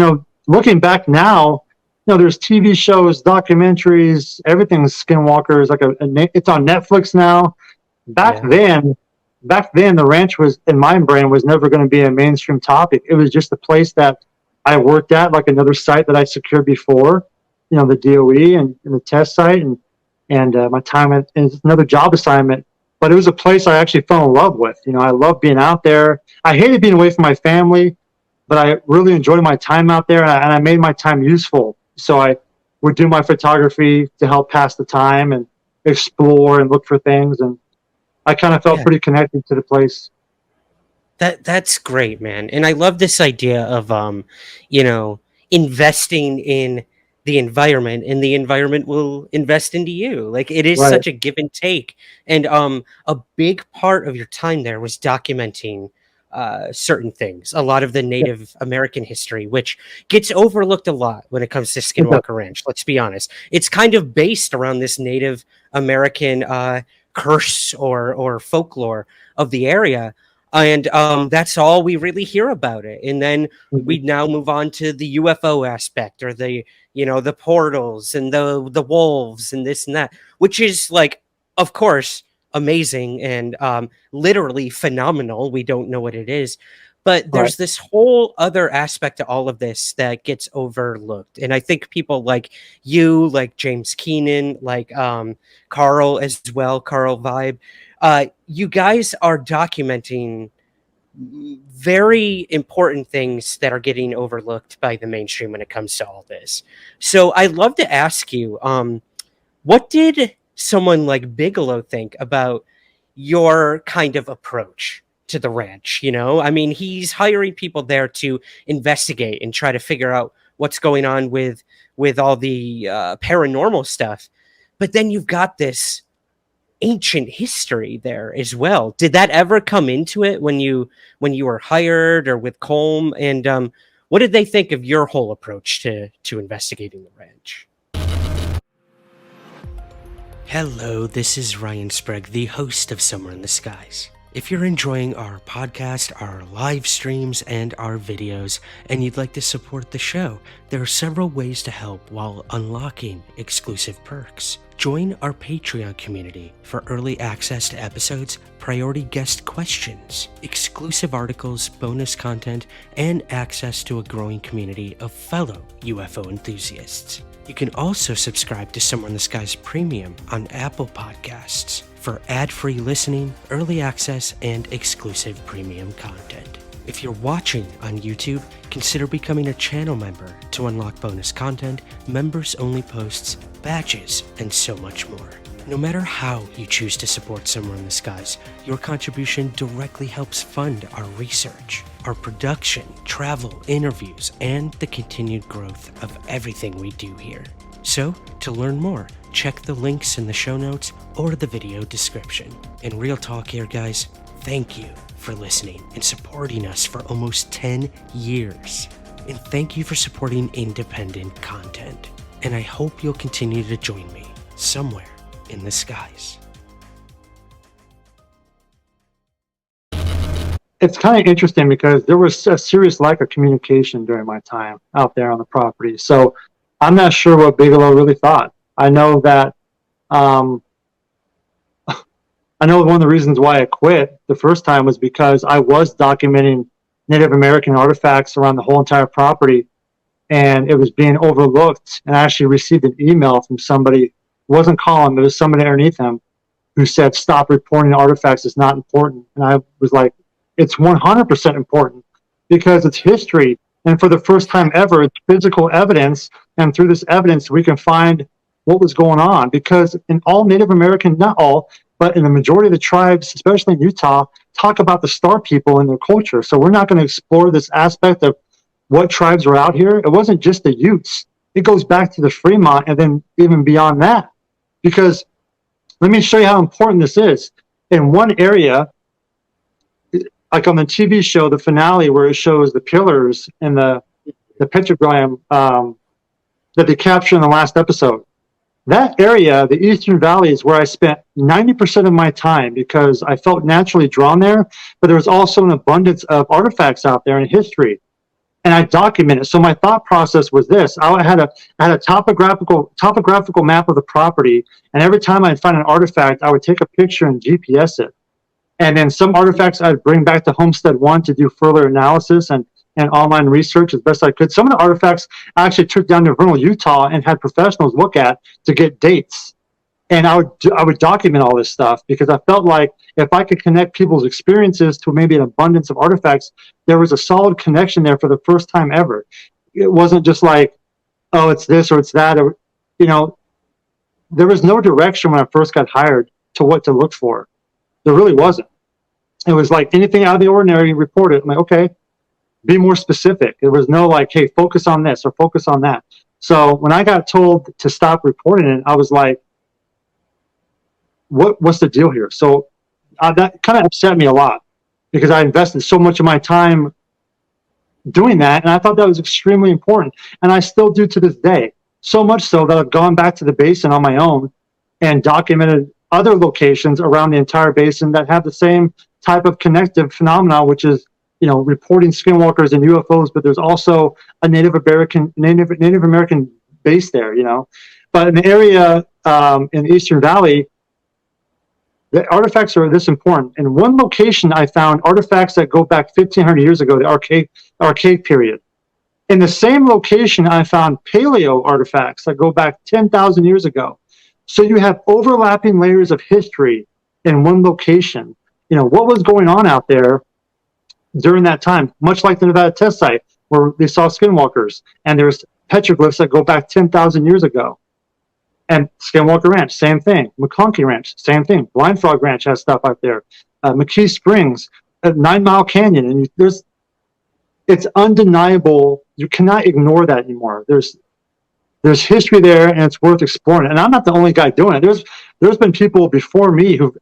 looking back now, there's TV shows, documentaries, everything's Skinwalkers. It's on Netflix now. Back then, the ranch was, in my brain, was never going to be a mainstream topic. It was just a place that I worked at, like another site that I secured before, the DOE and the test site, and my time at another job assignment. But it was a place I actually fell in love with. I love being out there. I hated being away from my family, but I really enjoyed my time out there, and I made my time useful. So I would do my photography to help pass the time and explore and look for things. And I kind of felt pretty connected to the place. That's great, man. And I love this idea of, investing in the environment, and the environment will invest into you. Like, it is such a give and take. And a big part of your time there was documenting certain things, a lot of the Native American history, which gets overlooked a lot when it comes to Skinwalker Ranch. Let's be honest. It's kind of based around this Native American curse or folklore of the area. And that's all we really hear about it. And then we now move on to the UFO aspect, or the portals and the wolves and this and that, which is, like, of course, amazing and literally phenomenal. We don't know what it is, but there's this whole other aspect to all of this that gets overlooked. And I think people like you, like James Keenan, like Carl as well, Carl Vibe, you guys are documenting very important things that are getting overlooked by the mainstream when it comes to all this. So I'd love to ask you, what did someone like Bigelow think about your kind of approach to the ranch? I mean, he's hiring people there to investigate and try to figure out what's going on with all the paranormal stuff. But then you've got this ancient history there as well. Did that ever come into it when you were hired or with Colm? And what did they think of your whole approach to investigating the ranch? Hello, this is Ryan Sprague, the host of Somewhere in the Skies. If you're enjoying our podcast, our live streams, and our videos, and you'd like to support the show, there are several ways to help while unlocking exclusive perks. Join our Patreon community for early access to episodes, priority guest questions, exclusive articles, bonus content, and access to a growing community of fellow UFO enthusiasts. You can also subscribe to Somewhere in the Skies Premium on Apple Podcasts for ad-free listening, early access, and exclusive premium content. If you're watching on YouTube, consider becoming a channel member to unlock bonus content, members-only posts, badges, and so much more. No matter how you choose to support Somewhere in the Skies, your contribution directly helps fund our research, our production, travel, interviews, and the continued growth of everything we do here. So, to learn more, check the links in the show notes or the video description. And real talk here, guys, thank you for listening and supporting us for almost 10 years. And thank you for supporting independent content. And I hope you'll continue to join me somewhere in the skies. It's kind of interesting because there was a serious lack of communication during my time out there on the property. So I'm not sure what Bigelow really thought. I know that I know one of the reasons why I quit the first time was because I was documenting Native American artifacts around the whole entire property, and it was being overlooked. And I actually received an email from somebody, it wasn't Colin, but it was somebody underneath him, who said, "Stop reporting artifacts, it's not important." And I was like, it's 100% important because it's history. And for the first time ever, it's physical evidence. And through this evidence, we can find what was going on. Because in all Native American, not all, but in the majority of the tribes, especially in Utah, talk about the Star people and their culture. So we're not going to explore this aspect of what tribes are out here. It wasn't just the Utes. It goes back to the Fremont and then even beyond that. Because let me show you how important this is. In one area, like on the TV show, the finale, where it shows the pillars and the pentagram that they captured in the last episode. That area, the Eastern Valley, is where I spent 90% of my time because I felt naturally drawn there, but there was also an abundance of artifacts out there in history. And I documented. So my thought process was this. I had a topographical map of the property, and every time I'd find an artifact, I would take a picture and GPS it. And then some artifacts I'd bring back to Homestead 1 to do further analysis and online research as best I could. Some of the artifacts I actually took down to Vernal, Utah, and had professionals look at to get dates. And I would document all this stuff because I felt like if I could connect people's experiences to maybe an abundance of artifacts, there was a solid connection there for the first time ever. It wasn't just like, oh, it's this or it's that. Or, there was no direction when I first got hired to what to look for. There really wasn't. It was like anything out of the ordinary, report it. I'm like, okay, be more specific. There was no like, hey, focus on this or focus on that. So when I got told to stop reporting it, I was like, what's the deal here? So that kind of upset me a lot because I invested so much of my time doing that, and I thought that was extremely important. And I still do to this day. So much so that I've gone back to the basin on my own and documented other locations around the entire basin that have the same type of connective phenomena, which is, reporting skinwalkers and UFOs, but there's also a Native American base there, But in the area in the Eastern Valley, the artifacts are this important. In one location, I found artifacts that go back 1,500 years ago, the archaic period. In the same location, I found paleo artifacts that go back 10,000 years ago. So you have overlapping layers of history in one location. What was going on out there during that time, much like the Nevada test site where they saw skinwalkers, and there's petroglyphs that go back 10,000 years ago. And Skinwalker Ranch, same thing. McConkey Ranch, same thing. Blind Frog Ranch has stuff out there. McKee Springs, 9 Mile Canyon, and it's undeniable. You cannot ignore that anymore. there's history there, and it's worth exploring. And I'm not the only guy doing it. There's been people before me who've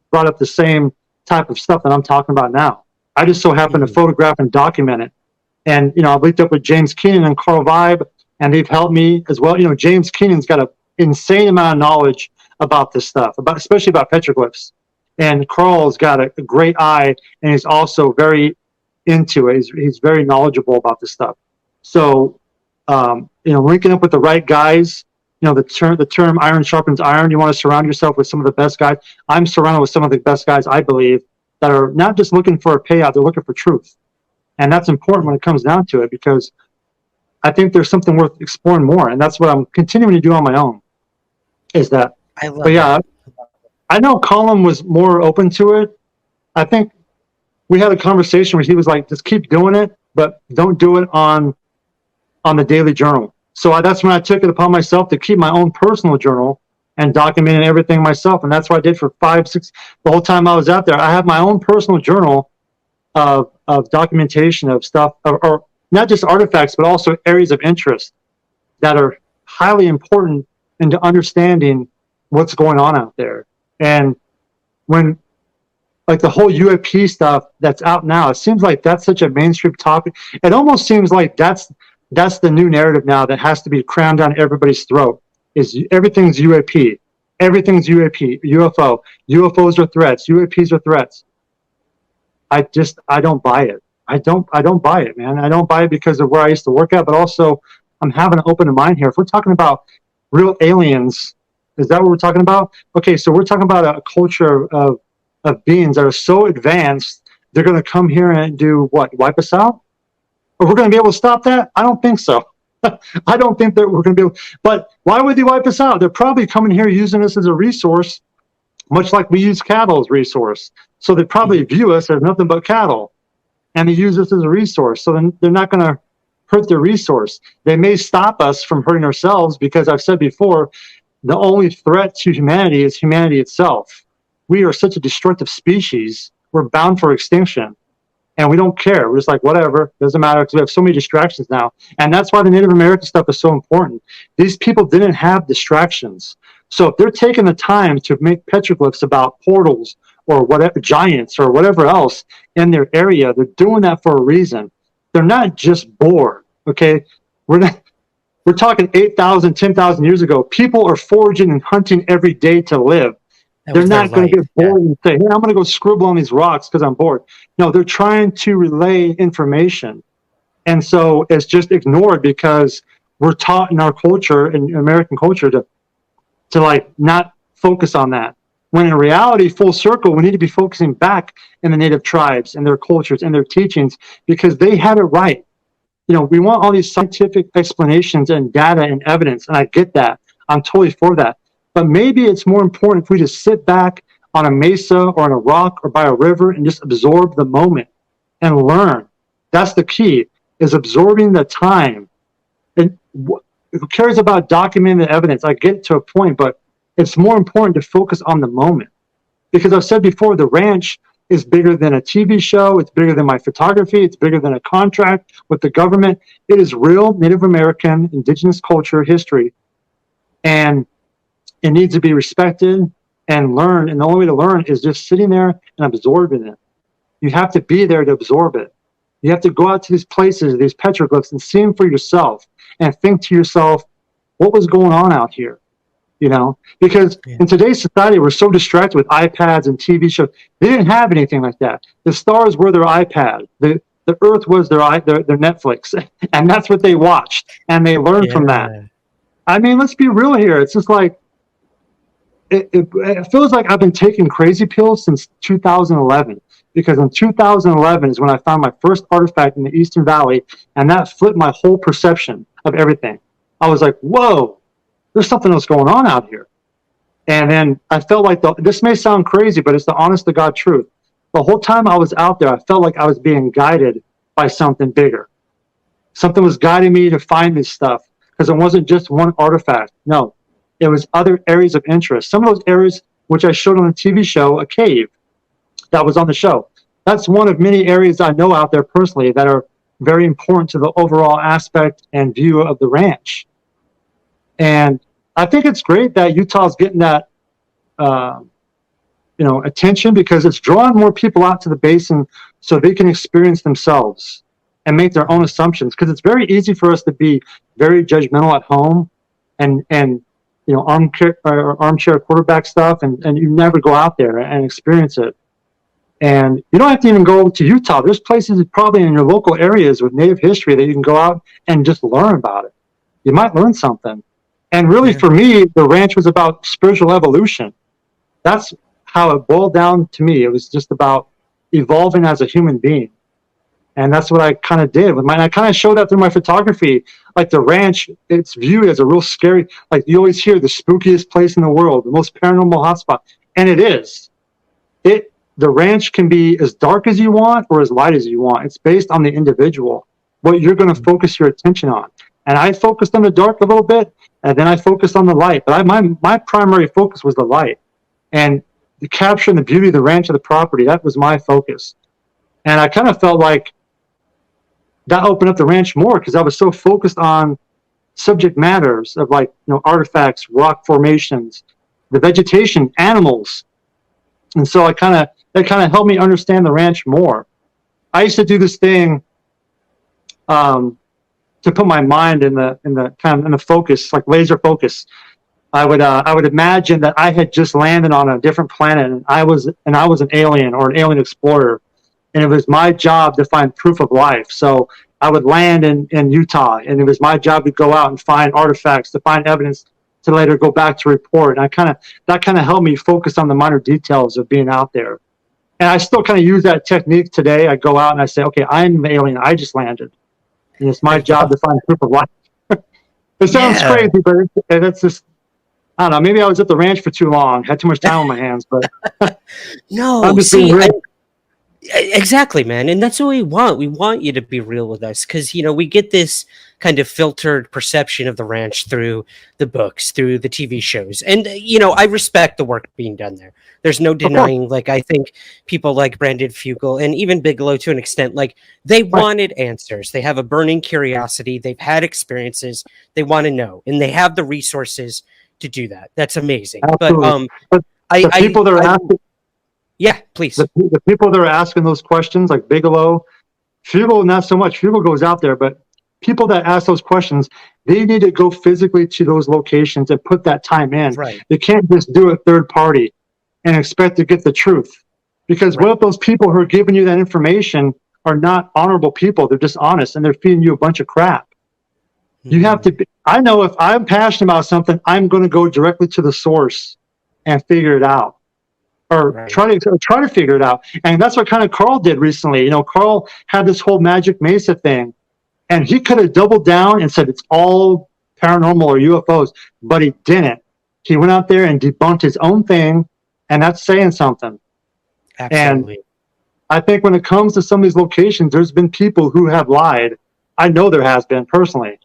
brought up the same type of stuff that I'm talking about now. I just so happen to photograph and document it. And, you know, I've linked up with James Keenan and Carl Vibe, and they've helped me as well. You know, James Keenan's got an insane amount of knowledge about this stuff, especially about petroglyphs. And Carl's got a great eye, and he's also very into it. He's very knowledgeable about this stuff. So, you know, linking up with the right guys, you know, the term iron sharpens iron. You want to surround yourself with some of the best guys. I'm surrounded with some of the best guys, I believe, that are not just looking for a payout, they're looking for truth. And that's important when it comes down to it, because I think there's something worth exploring more. And that's what I'm continuing to do on my own, is that. But yeah, I know Colin was more open to it. I think we had a conversation where he was like, just keep doing it, but don't do it on the daily journal. So that's when I took it upon myself to keep my own personal journal and documenting everything myself. And that's what I did for 5, 6, the whole time I was out there. I have my own personal journal of documentation of stuff, or not just artifacts, but also areas of interest that are highly important into understanding what's going on out there. And when, like, the whole UAP stuff that's out now, it seems like that's such a mainstream topic. It almost seems like that's the new narrative now that has to be crammed down everybody's throat, is everything's UAP. Everything's UAP, UFO. UFOs are threats. UAPs are threats. I don't buy it. I don't buy it, man. I don't buy it because of where I used to work at, but also I'm having an open mind here. If we're talking about real aliens, is that what we're talking about? Okay, so we're talking about a culture of beings that are so advanced, they're going to come here and do what? Wipe us out? Or we're going to be able to stop that? I don't think so. I don't think that we're going to be able. But why would they wipe us out? They're probably coming here using us as a resource, much like we use cattle as resource. So they probably view us as nothing but cattle, and they use us as a resource. So then they're not going to hurt their resource. They may stop us from hurting ourselves, because I've said before, the only threat to humanity is humanity itself. We are such a destructive species. We're bound for extinction. And we don't care. We're just like, whatever, doesn't matter, because we have so many distractions now. And that's why the Native American stuff is so important. These people didn't have distractions. So if they're taking the time to make petroglyphs about portals or whatever, giants or whatever else in their area, they're doing that for a reason. They're not just bored, okay? We're talking 8,000, 10,000 years ago. People are foraging and hunting every day to live. They're not going to get bored and say, hey, I'm going to go scribble on these rocks because I'm bored. No, they're trying to relay information. And so it's just ignored because we're taught in our culture, in American culture, to like not focus on that. When in reality, full circle, we need to be focusing back in the native tribes and their cultures and their teachings, because they had it right. You know, we want all these scientific explanations and data and evidence, and I get that. I'm totally for that. But maybe it's more important if we just sit back on a mesa or on a rock or by a river and just absorb the moment and learn. That's the key, is absorbing the time. And who cares about documenting the evidence? I get to a point, but it's more important to focus on the moment. Because I've said before, the ranch is bigger than a TV show. It's bigger than my photography. It's bigger than a contract with the government. It is real Native American, indigenous culture, history. And it needs to be respected and learned. And the only way to learn is just sitting there and absorbing it. You have to be there to absorb it. You have to go out to these places, these petroglyphs, and see them for yourself and think to yourself, what was going on out here? You know, because in today's society, we're so distracted with iPads and TV shows. They didn't have anything like that. The stars were their iPad. The earth was their Netflix. And that's what they watched. And they learned from that. I mean, let's be real here. It's just like, it feels like I've been taking crazy pills since 2011, because in 2011 is when I found my first artifact in the Eastern Valley, and that flipped my whole perception of everything. I was like, whoa, there's something else going on out here. And then I felt like, this may sound crazy, but it's the honest to God truth. The whole time I was out there, I felt like I was being guided by something bigger. Something was guiding me to find this stuff, because it wasn't just one artifact. No. It was other areas of interest. Some of those areas, which I showed on the TV show, a cave that was on the show. That's one of many areas I know out there personally that are very important to the overall aspect and view of the ranch. And I think it's great that Utah's getting that, attention, because it's drawing more people out to the basin so they can experience themselves and make their own assumptions. Because it's very easy for us to be very judgmental at home and armchair quarterback stuff, and you never go out there and experience it. And you don't have to even go to Utah. There's places probably in your local areas with Native history that you can go out and just learn about it. You might learn something. And really, for me, the ranch was about spiritual evolution. That's how it boiled down to me. It was just about evolving as a human being. And that's what I kind of did with mine. I kind of showed that through my photography. Like the ranch, it's viewed as a real scary, like you always hear, the spookiest place in the world, the most paranormal hotspot. And it is. The ranch can be as dark as you want or as light as you want. It's based on the individual, what you're going to focus your attention on. And I focused on the dark a little bit, and then I focused on the light. But my primary focus was the light. And the capturing the beauty of the ranch of the property, that was my focus. And I kind of felt like that opened up the ranch more, because I was so focused on subject matters of artifacts, rock formations, the vegetation, animals. And so that kind of helped me understand the ranch more. I used to do this thing to put my mind in the focus, like laser focus. I would imagine that I had just landed on a different planet, and I was an alien or an alien explorer, and it was my job to find proof of life. So I would land in Utah, and it was my job to go out and find artifacts, to find evidence, to later go back to report. And that kind of helped me focus on the minor details of being out there. And I still kind of use that technique today. I go out and I say, okay, I'm an alien. I just landed, and it's my job to find proof of life. It sounds crazy, but it's just, I don't know. Maybe I was at the ranch for too long, had too much time on my hands. But no, exactly, man. And that's what we want. We want you to be real with us, because we get this kind of filtered perception of the ranch through the books, through the TV shows. And I respect the work being done there. There's no denying, like, I think people like Brandon Fugel and even Bigelow to an extent, like, they wanted answers. They have a burning curiosity. They've had experiences. They want to know, and they have the resources to do that. That's amazing. Absolutely. But the people that are asking, yeah, please. The people that are asking those questions, like Bigelow, Fugel, not so much. Fugel goes out there, but people that ask those questions, they need to go physically to those locations and put that time in. Right. They can't just do a third party and expect to get the truth. Because what if those people who are giving you that information are not honorable people? They're dishonest, and they're feeding you a bunch of crap. You have to be, I know if I'm passionate about something, I'm going to go directly to the source and figure it out, or try to figure it out. And that's what kind of Carl did recently. Carl had this whole Magic Mesa thing, and he could have doubled down and said it's all paranormal or UFOs, but he didn't. He went out there and debunked his own thing, and that's saying something. Absolutely. And I think when it comes to some of these locations, there's been people who have lied. I know there has been personally,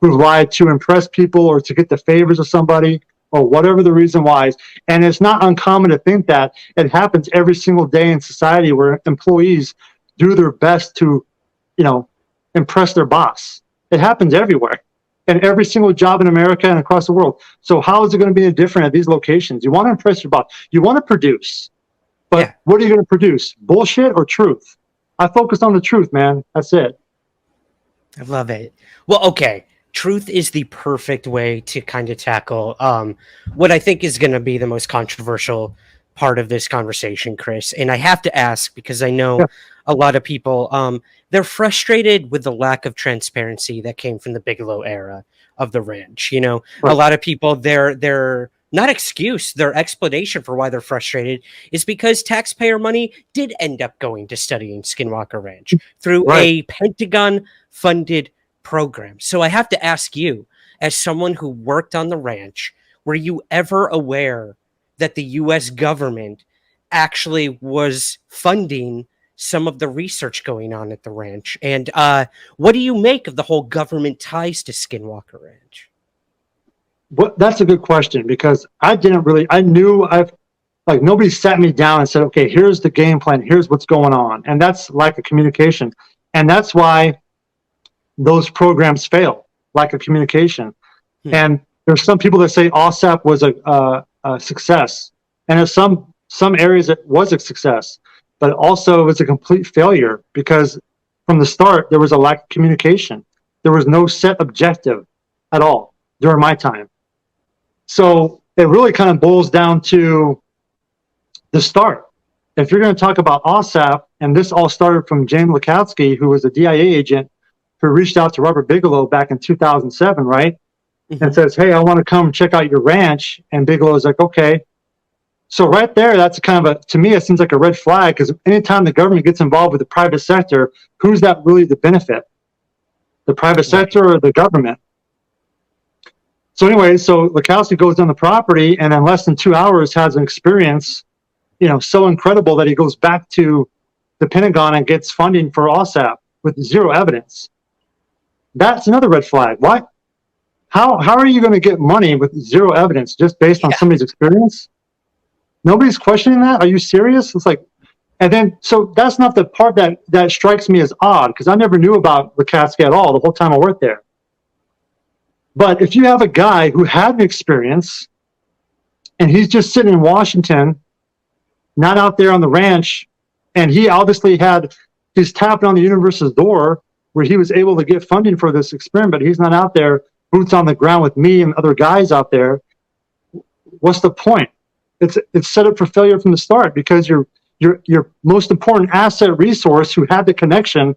who lied to impress people or to get the favors of somebody or whatever the reason why is. And it's not uncommon to think that. It happens every single day in society, where employees do their best to, impress their boss. It happens everywhere, in every single job in America and across the world. So how is it going to be any different at these locations? You want to impress your boss. You want to produce. But what are you going to produce? Bullshit or truth? I focused on the truth, man. That's it. I love it. Well, okay. Truth is the perfect way to kind of tackle what I think is going to be the most controversial part of this conversation, Chris. And I have to ask, because I know a lot of people, they're frustrated with the lack of transparency that came from the Bigelow era of the ranch. A lot of people, they're not excuse, their explanation for why they're frustrated is because taxpayer money did end up going to studying Skinwalker Ranch through a Pentagon-funded program. So I have to ask you, as someone who worked on the ranch, were you ever aware that the U.S. government actually was funding some of the research going on at the ranch? And what do you make of the whole government ties to Skinwalker Ranch? Well, that's a good question, because I knew nobody sat me down and said, okay, here's the game plan, here's what's going on. And that's lack of communication. And that's why those programs fail, lack of communication. And There's some people that say OSAP was a success, and in some areas it was a success, but also it was a complete failure because from the start there was a lack of communication. There was no set objective at all during my time. So it really kind of boils down to the start. If you're going to talk about OSAP, and this all started from James Lakowski, who was a DIA agent who reached out to Robert Bigelow back in 2007, right? And says, hey, I want to come check out your ranch. And Bigelow's like, okay. So right there, that's kind of to me, it seems like a red flag, because anytime the government gets involved with the private sector, who's that really the benefit? The private sector or the government? So anyway, so Lakowski goes on the property and in less than 2 hours has an experience, so incredible that he goes back to the Pentagon and gets funding for OSAP with zero evidence. That's another red flag. Why? How are you going to get money with zero evidence just based on somebody's experience? Nobody's questioning that. Are you serious? It's like, and then, so that's not the part that strikes me as odd, because I never knew about Lakowski at all the whole time I worked there. But if you have a guy who had an experience and he's just sitting in Washington, not out there on the ranch, and he obviously he's tapping on the universe's door where he was able to get funding for this experiment, he's not out there boots on the ground with me and other guys out there. What's the point? It's set up for failure from the start, because your most important asset resource who had the connection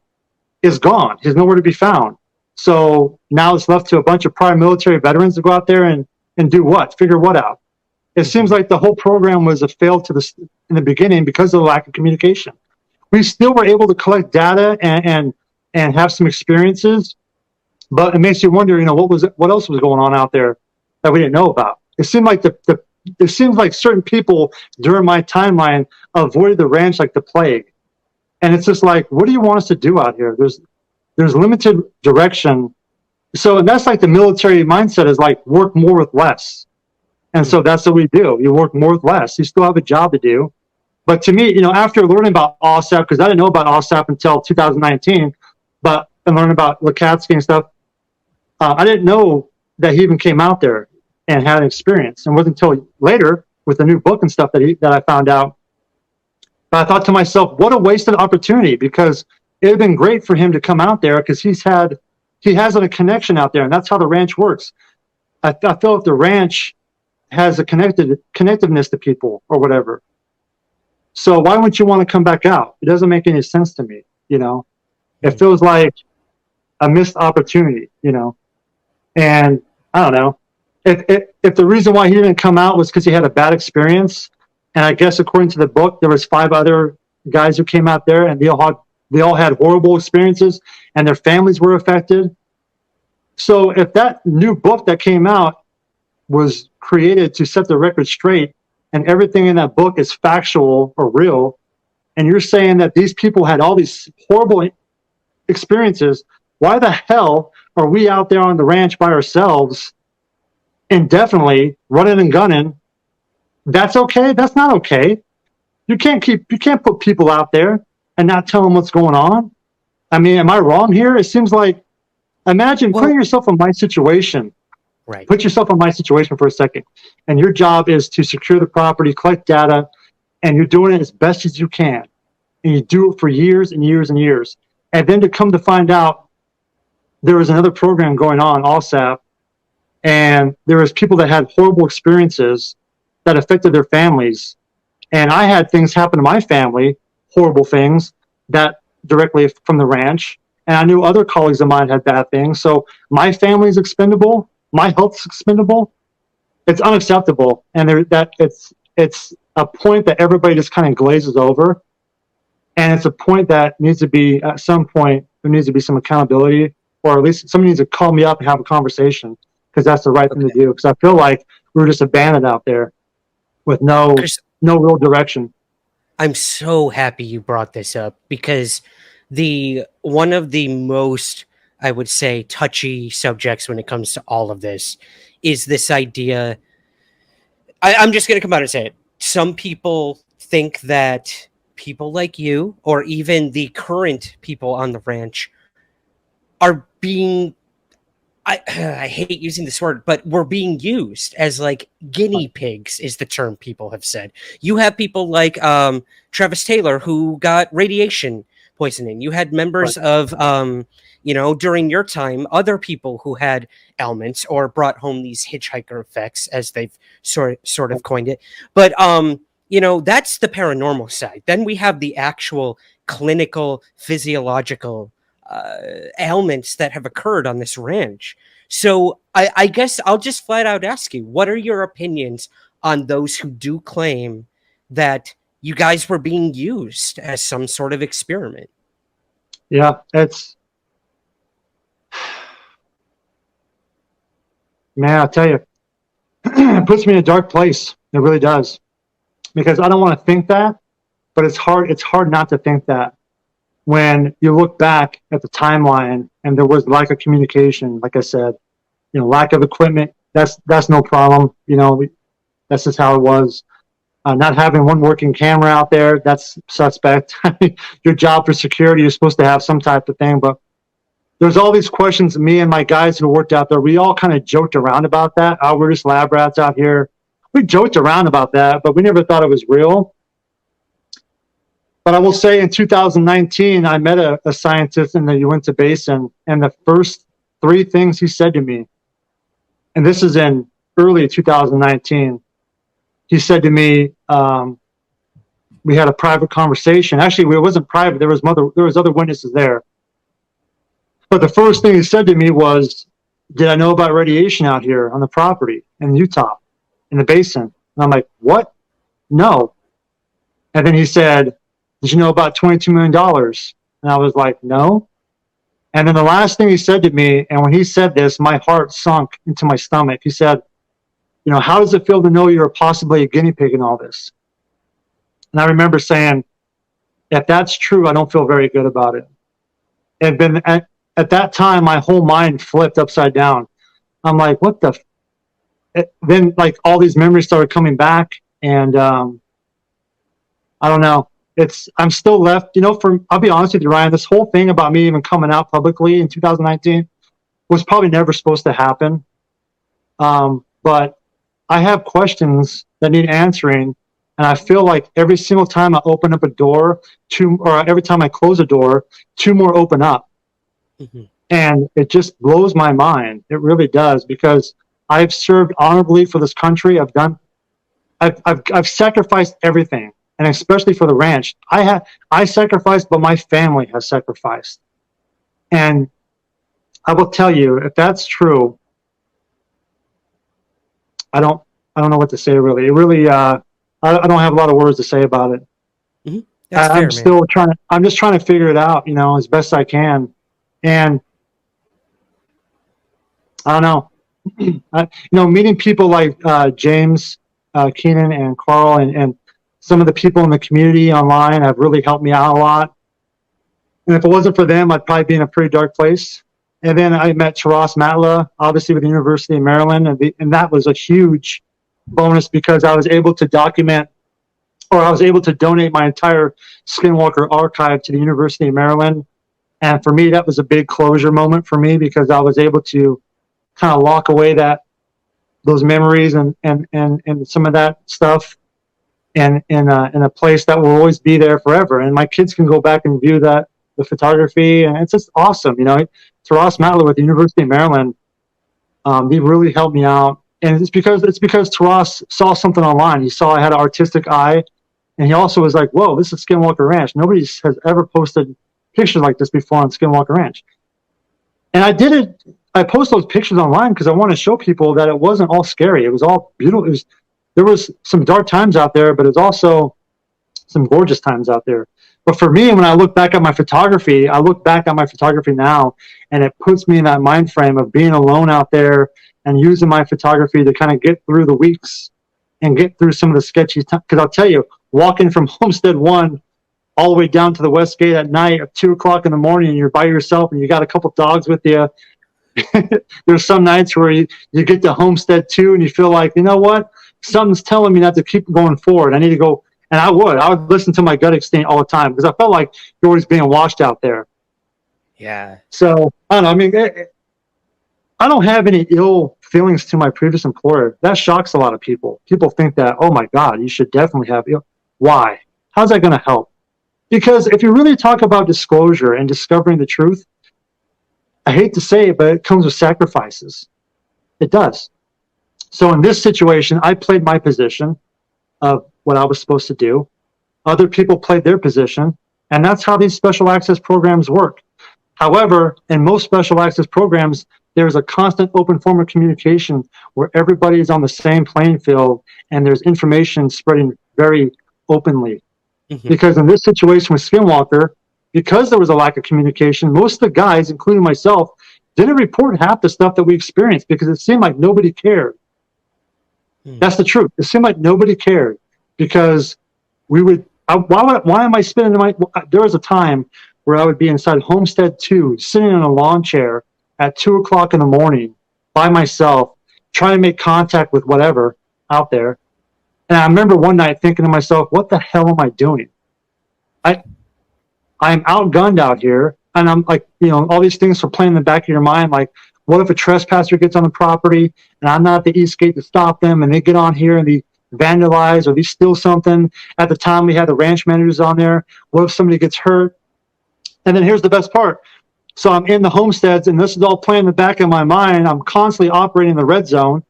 is gone. He's nowhere to be found. So now it's left to a bunch of prior military veterans to go out there and do what? Figure what out? It seems like the whole program was a fail in the beginning because of the lack of communication. We still were able to collect data and have some experiences, but it makes you wonder, what else was going on out there that we didn't know about? It seemed like it seems like certain people during my timeline avoided the ranch like the plague. And it's just like, what do you want us to do out here? There's limited direction. So that's like the military mindset is like work more with less. And so that's what we do. You work more with less. You still have a job to do. But to me, after learning about OSAP, because I didn't know about OSAP until 2019, and learning about Lakowski and stuff, I didn't know that he even came out there and had an experience. And it wasn't until later with the new book and stuff that I found out. But I thought to myself, what a wasted opportunity, because it would have been great for him to come out there, because he has a connection out there, and that's how the ranch works. I feel if the ranch has a connectiveness to people or whatever. So why wouldn't you want to come back out? It doesn't make any sense to me, It feels like a missed opportunity, And I don't know. If the reason why he didn't come out was because he had a bad experience, and I guess according to the book, there was 5 other guys who came out there, and they all had horrible experiences, and their families were affected. So if that new book that came out was created to set the record straight, and everything in that book is factual or real, and you're saying that these people had all these horrible experiences, why the hell are we out there on the ranch by ourselves indefinitely running and gunning? That's okay? That's not okay. You can't put people out there and not tell them what's going on. I mean, am I wrong here? It seems like, imagine putting yourself in my situation. Right. Put yourself in my situation for a second. And your job is to secure the property, collect data, and you're doing it as best as you can. And you do it for years and years and years. And then to come to find out there was another program going on, OSAP, and there was people that had horrible experiences that affected their families. And I had things happen to my family, horrible things, that directly from the ranch. And I knew other colleagues of mine had bad things. So my family's expendable. My health's expendable. It's unacceptable. And it's a point that everybody just kind of glazes over. And it's a point that needs to be, at some point, there needs to be some accountability, or at least somebody needs to call me up and have a conversation, because that's the right thing to do. Because I feel like we were just abandoned out there with no real direction. I'm so happy you brought this up, because one of the most, I would say, touchy subjects when it comes to all of this is this idea. I'm just going to come out and say it. Some people think that people like you, or even the current people on the ranch, are being, I hate using this word, but we're being used as like guinea pigs is the term people have said. You have people like Travis Taylor who got radiation poisoning. You had members of during your time, other people who had ailments or brought home these hitchhiker effects, as they've sort of coined it. But that's the paranormal side. Then we have the actual clinical, physiological ailments that have occurred on this ranch. So I guess I'll just flat out ask you, what are your opinions on those who do claim that you guys were being used as some sort of experiment? Yeah, man, I'll tell you, it puts me in a dark place. It really does, because I don't want to think that, but it's hard not to think that when you look back at the timeline and there was lack of communication. Like I said, lack of equipment, that's no problem. That's just how it was. Not having one working camera out there, that's suspect. Your job for security, you're supposed to have some type of thing, but there's all these questions. Me and my guys who worked out there, we all kind of joked around about that. Oh, we're just lab rats out here. We joked around about that, but we never thought it was real. But I will say in 2019, I met a scientist in the Uinta Basin, and the first 3 things he said to me, and this is in early 2019, he said to me, we had a private conversation. Actually, it wasn't private. There was other witnesses there. But the first thing he said to me was, did I know about radiation out here on the property in Utah, in the basin? And I'm like, what? No. And then he said, did you know about $22 million? And I was like, no. And then the last thing he said to me, and when he said this, my heart sunk into my stomach. He said, how does it feel to know you're possibly a guinea pig in all this? And I remember saying, if that's true, I don't feel very good about it. And then at that time, my whole mind flipped upside down. I'm like, what the? Then like all these memories started coming back, and I don't know. I'm still left, I'll be honest with you, Ryan, this whole thing about me even coming out publicly in 2019 was probably never supposed to happen. But I have questions that need answering. And I feel like every single time I open up a door, or every time I close a door, 2 more open up. Mm-hmm. And it just blows my mind. It really does, because I've served honorably for this country. I've sacrificed everything. And especially for the ranch, I sacrificed, but my family has sacrificed. And I will tell you, if that's true, I don't know what to say really. It really, I don't have a lot of words to say about it. Mm-hmm. I'm just trying to figure it out, as best I can. And I don't know, meeting people like James, Keenan, and Carl, and some of the people in the community online have really helped me out a lot. And if it wasn't for them, I'd probably be in a pretty dark place. And then I met Taras Matla, obviously with the University of Maryland. And that was a huge bonus, because I was able to donate my entire Skinwalker archive to the University of Maryland. And for me, that was a big closure moment for me, because I was able to kind of lock away those memories and some of that stuff, and in a place that will always be there forever. And my kids can go back and view the photography, and it's just awesome. Taras Matla with the University of Maryland, he really helped me out. And it's because Taras saw something online. He saw I had an artistic eye, and he also was like, whoa, this is Skinwalker Ranch. Nobody has ever posted pictures like this before on Skinwalker Ranch. And I post those pictures online because I want to show people that it wasn't all scary. It was all beautiful. There was some dark times out there, but it's also some gorgeous times out there. But for me, when I look back at my photography, now, and it puts me in that mind frame of being alone out there and using my photography to kind of get through the weeks and get through some of the sketchy times. Because I'll tell you, walking from Homestead 1 all the way down to the West Gate at night at 2 o'clock in the morning, and you're by yourself and you got a couple dogs with you. There's some nights where you get to Homestead 2 and you feel like, you know what? Something's telling me not to keep going forward. I need to go. And I would listen to my gut instinct all the time, because I felt like you're always being watched out there. Yeah. So I don't know. I mean, I don't have any ill feelings to my previous employer. That shocks a lot of people. People think that, oh my God, you should definitely have ill. Why? How's that going to help? Because if you really talk about disclosure and discovering the truth, I hate to say it, but it comes with sacrifices. It does. So in this situation, I played my position of what I was supposed to do. Other people played their position, and that's how these special access programs work. However, in most special access programs, there's a constant open form of communication where everybody is on the same playing field and there's information spreading very openly. Mm-hmm. Because in this situation with Skinwalker, because there was a lack of communication, most of the guys, including myself, didn't report half the stuff that we experienced because it seemed like nobody cared. That's the truth. It seemed like nobody cared because we would, why am I spending there was a time where I would be inside Homestead 2, sitting in a lawn chair at 2 o'clock in the morning by myself, trying to make contact with whatever out there. And I remember one night thinking to myself, what the hell am I doing? I'm outgunned out here. And I'm like, all these things are playing in the back of your mind. Like, what if a trespasser gets on the property and I'm not at the East Gate to stop them and they get on here and they vandalize or they steal something? At the time we had the ranch managers on there. What if somebody gets hurt? And then here's the best part. So I'm in the homesteads and this is all playing in the back of my mind. I'm constantly operating the red zone.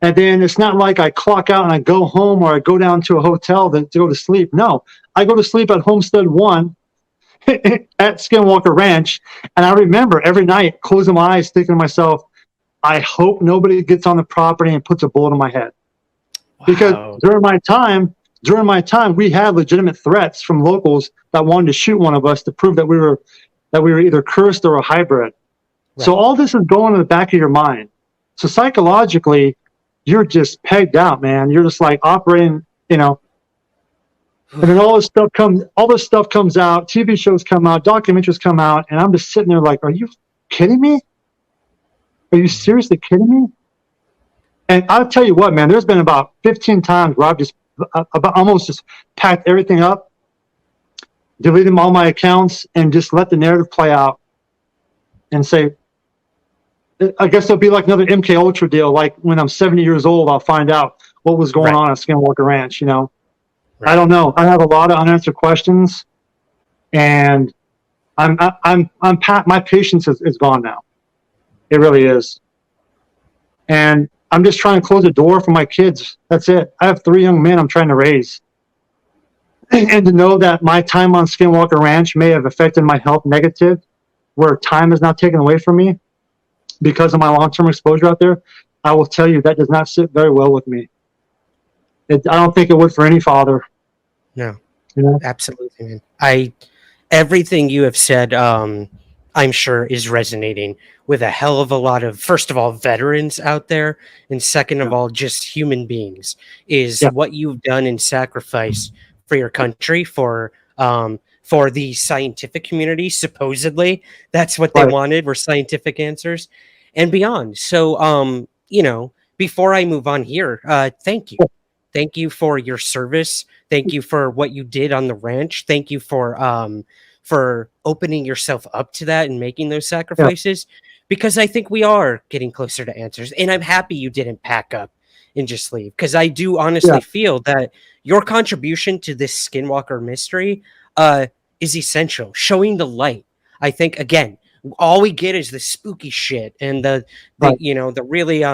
And then it's not like I clock out and I go home or I go down to a hotel to go to sleep. No, I go to sleep at Homestead 1 at Skinwalker Ranch. And I remember every night closing my eyes thinking to myself, I hope nobody gets on the property and puts a bullet in my head. Wow. Because during my time, we had legitimate threats from locals that wanted to shoot one of us to prove that we were either cursed or a hybrid. Right. So all this is going in the back of your mind. So psychologically, you're just pegged out, man. You're just like operating, and then all this stuff comes out, TV shows come out, documentaries come out, and I'm just sitting there like, are you kidding me? Are you seriously kidding me? And I'll tell you what, man, there's been about 15 times where I've just almost just packed everything up, deleted all my accounts, and just let the narrative play out and say, I guess it'll be like another MK Ultra deal. Like when I'm 70 years old, I'll find out what was going on at Skinwalker Ranch. Right. I don't know. I have a lot of unanswered questions, and my patience is gone now. It really is, and I'm just trying to close the door for my kids. That's it. I have 3 young men I'm trying to raise, and to know that my time on Skinwalker Ranch may have affected my health negative, where time is now taken away from me because of my long-term exposure out there, I will tell you that does not sit very well with me. I don't think it would for any father. No, absolutely, man. Everything you have said, I'm sure is resonating with a hell of a lot of, first of all, veterans out there, and second of all, just human beings. What you've done in sacrifice for your country, for the scientific community. Supposedly that's what they wanted, were scientific answers and beyond. So before I move on here, thank you for your service. Thank you for what you did on the ranch. Thank you for opening yourself up to that and making those sacrifices, because I think we are getting closer to answers. And I'm happy you didn't pack up and just leave, because I do honestly feel that your contribution to this Skinwalker mystery is essential, showing the light. I think, again, all we get is the spooky shit and the really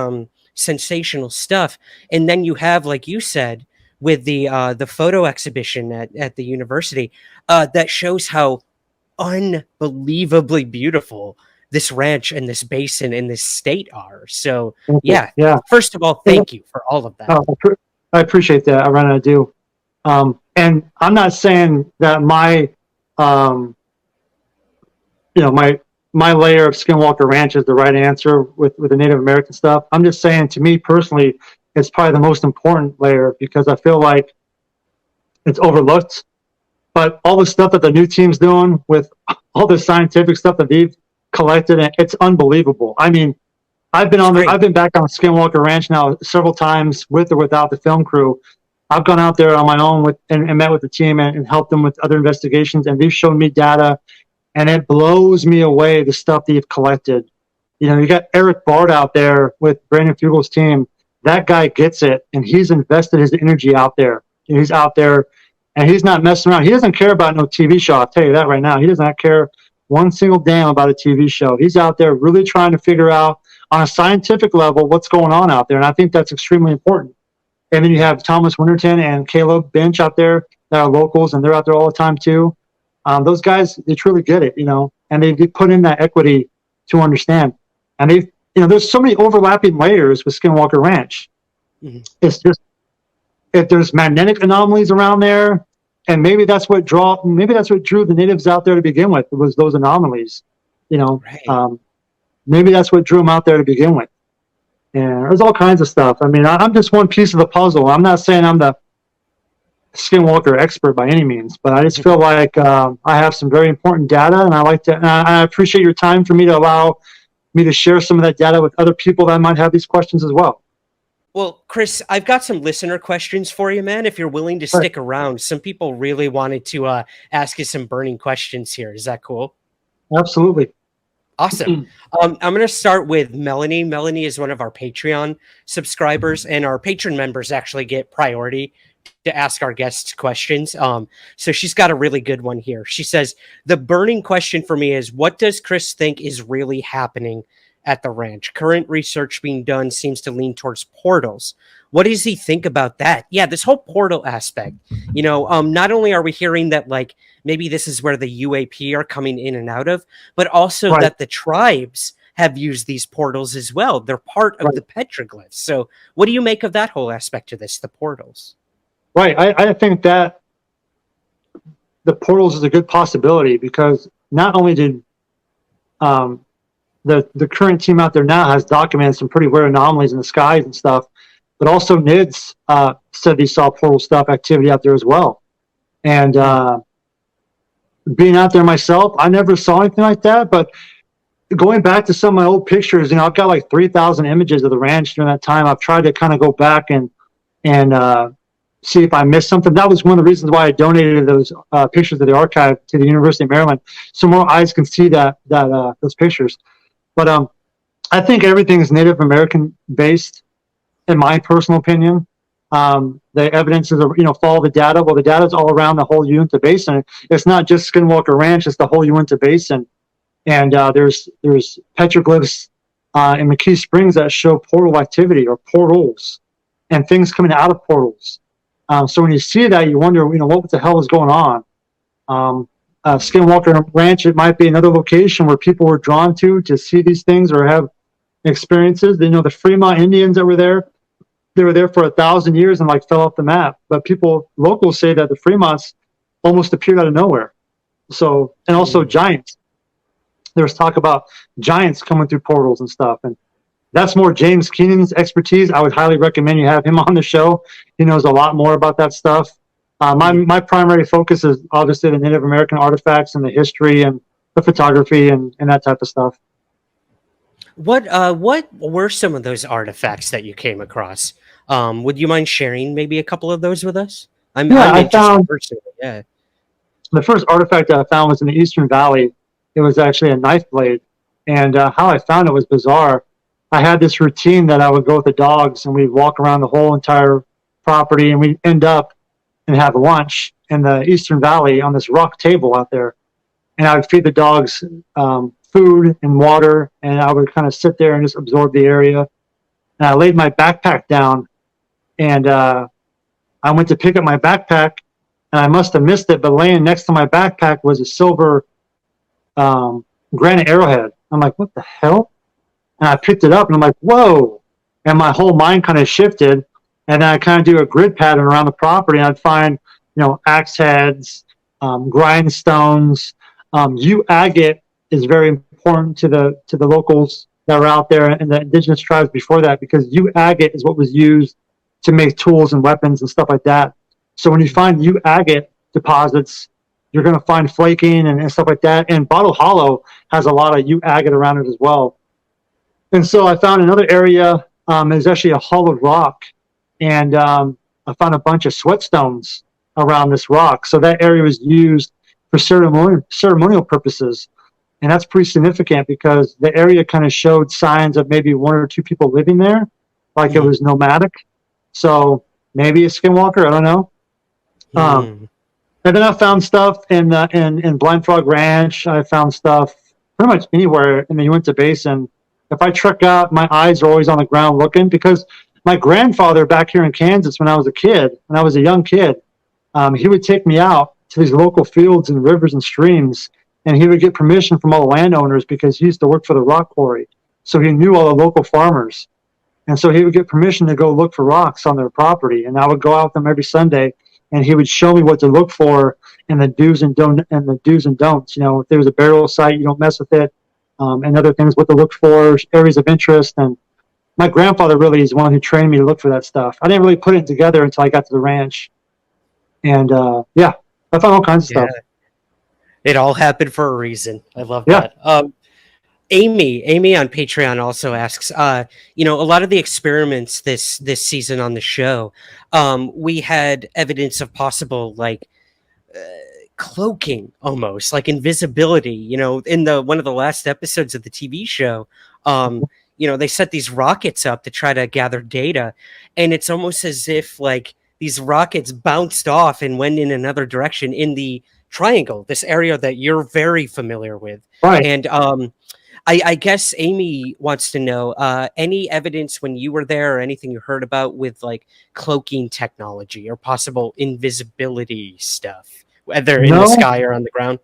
sensational stuff. And then you have, like you said, with the photo exhibition at the university, that shows how unbelievably beautiful this ranch and this basin and this state are. So first of all, thank you for all of that. I appreciate that. I run out of do. And I'm not saying that my layer of Skinwalker Ranch is the right answer with the Native American stuff. I'm just saying, to me personally, it's probably the most important layer, because I feel like it's overlooked. But all the stuff that the new team's doing with all the scientific stuff that they've collected, it's unbelievable. I mean, I've been back on Skinwalker Ranch now several times, with or without the film crew. I've gone out there on my own and met with the team and helped them with other investigations, and they've shown me data, and it blows me away, the stuff they've collected. You know, you got Eric Bard out there with Brandon Fugel's team. That guy gets it, and he's invested his energy out there. He's out there, and he's not messing around. He doesn't care about no TV show. I'll tell you that right now. He does not care one single damn about a TV show. He's out there really trying to figure out on a scientific level what's going on out there, and I think that's extremely important. And then you have Thomas Winterton and Caleb Bench out there that are locals, and they're out there all the time too. Those guys, they truly get it, you know, and they put in that equity to understand. And they, you know, there's so many overlapping layers with Skinwalker Ranch. Mm-hmm. It's just, if there's magnetic anomalies around there, and maybe that's what drew the natives out there to begin with, was those anomalies, you know. Right. Maybe that's what drew them out there to begin with. And there's all kinds of stuff. I mean, I'm just one piece of the puzzle. I'm not saying I'm the Skinwalker expert by any means, but I just feel like I have some very important data, and I appreciate your time for me to allow me to share some of that data with other people that might have these questions as well. Well, Chris, I've got some listener questions for you, man. If you're willing to stick around, some people really wanted to ask you some burning questions here. Is that cool? Absolutely. Awesome. I'm going to start with Melanie. Melanie is one of our Patreon subscribers, and our patron members actually get priority to ask our guests questions. So she's got a really good one here. She says, the burning question for me is, what does Chris think is really happening at the ranch? Current research being done seems to lean towards portals. What does he think about that? Yeah, this whole portal aspect. You know, not only are we hearing that, like, maybe this is where the UAP are coming in and out of, but also that the tribes have used these portals as well. They're part of the petroglyphs. So what do you make of that whole aspect of this, the portals? Right. I think that the portals is a good possibility, because not only did the current team out there now has documented some pretty weird anomalies in the skies and stuff, but also NIDS said they saw portal stuff activity out there as well. And being out there myself, I never saw anything like that. But going back to some of my old pictures, you know, I've got like 3,000 images of the ranch during that time. I've tried to kind of go back and see if I missed something. That was one of the reasons why I donated those pictures of the archive to the University of Maryland, so more eyes can see those pictures. But I think everything is Native American based, in my personal opinion. The evidence is, you know, follow the data. Well, the data is all around the whole Uinta Basin. It's not just Skinwalker Ranch; it's the whole Uinta Basin. And there's petroglyphs in McKee Springs that show portal activity, or portals, and things coming out of portals. So when you see that, you wonder, you know, what the hell is going on? Skinwalker Ranch, it might be another location where people were drawn to see these things or have experiences. You know, the Fremont Indians that were there, they were there for 1,000 years and like fell off the map. But locals say that the Fremonts almost appeared out of nowhere. So, and also giants. There's talk about giants coming through portals and stuff. And that's more James Keenan's expertise. I would highly recommend you have him on the show. He knows a lot more about that stuff. My primary focus is obviously the Native American artifacts and the history and the photography and that type of stuff. What were some of those artifacts that you came across? Would you mind sharing maybe a couple of those with us? I found the first artifact that I found was in the Eastern Valley. It was actually a knife blade, and how I found it was bizarre. I had this routine that I would go with the dogs, and we'd walk around the whole entire property, and we'd end up and have lunch in the Eastern Valley on this rock table out there. And I would feed the dogs food and water, and I would kind of sit there and just absorb the area. And I laid my backpack down, and I went to pick up my backpack, and I must have missed it, but laying next to my backpack was a silver granite arrowhead. I'm like, what the hell? And I picked it up, and I'm like, whoa. And my whole mind kind of shifted. And then I kind of do a grid pattern around the property, and I'd find, you know, axe heads, grindstones. Agate is very important to the locals that were out there and the indigenous tribes before that, because agate is what was used to make tools and weapons and stuff like that. So when you find agate deposits, you're going to find flaking and stuff like that. And Bottle Hollow has a lot of agate around it as well. And so I found another area. There's actually a hollowed rock. And I found a bunch of sweatstones around this rock. So that area was used for ceremonial purposes. And that's pretty significant because the area kind of showed signs of maybe 1 or 2 people living there, like it was nomadic. So maybe a skinwalker, I don't know. And then I found stuff in Blind Frog Ranch. I found stuff pretty much anywhere in the Uinta Basin. If I trek out, my eyes are always on the ground looking, because my grandfather back here in Kansas, when I was a young kid, he would take me out to these local fields and rivers and streams, and he would get permission from all the landowners because he used to work for the rock quarry. So he knew all the local farmers. And so he would get permission to go look for rocks on their property. And I would go out with him every Sunday, and he would show me what to look for and the do's and don'ts. You know, if there's a burial site, you don't mess with it. And other things, what to look for, areas of interest. And my grandfather really is the one who trained me to look for that stuff. I didn't really put it together until I got to the ranch. And I found all kinds of stuff. It all happened for a reason. I love that. Amy on Patreon also asks, you know, a lot of the experiments this season on the show, we had evidence of possible like cloaking, almost like invisibility. You know, in one of the last episodes of the TV show, you know, they set these rockets up to try to gather data, and it's almost as if like these rockets bounced off and went in another direction in the triangle, this area that you're very familiar with. Right. And I guess Amy wants to know any evidence when you were there or anything you heard about with like cloaking technology or possible invisibility stuff, whether in the sky or on the ground.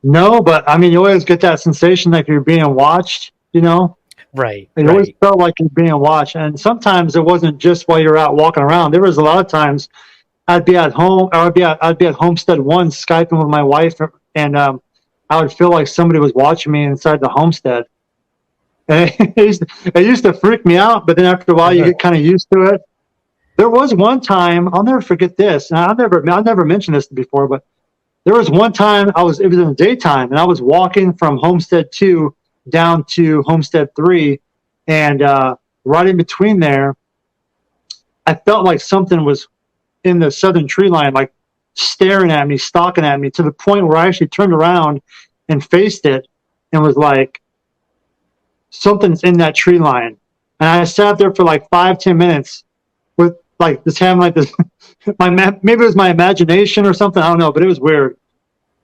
No, but I mean, you always get that sensation like you're being watched, you know? Right. It always felt like you're being watched. And sometimes it wasn't just while you're out walking around. There was a lot of times I'd be at home, or I'd be at Homestead 1 Skyping with my wife, and I would feel like somebody was watching me inside the homestead. And it used to freak me out, but then after a while you get kind of used to it. There was one time, I'll never forget this, and I've never mentioned this before, but there was one time it was in the daytime, and I was walking from Homestead 2 down to Homestead 3, and right in between there, I felt like something was in the southern tree line, like staring at me, stalking at me, to the point where I actually turned around and faced it and was like, something's in that tree line. And I sat there for like 5-10 minutes with like this having like this, maybe it was my imagination or something, I don't know, but it was weird.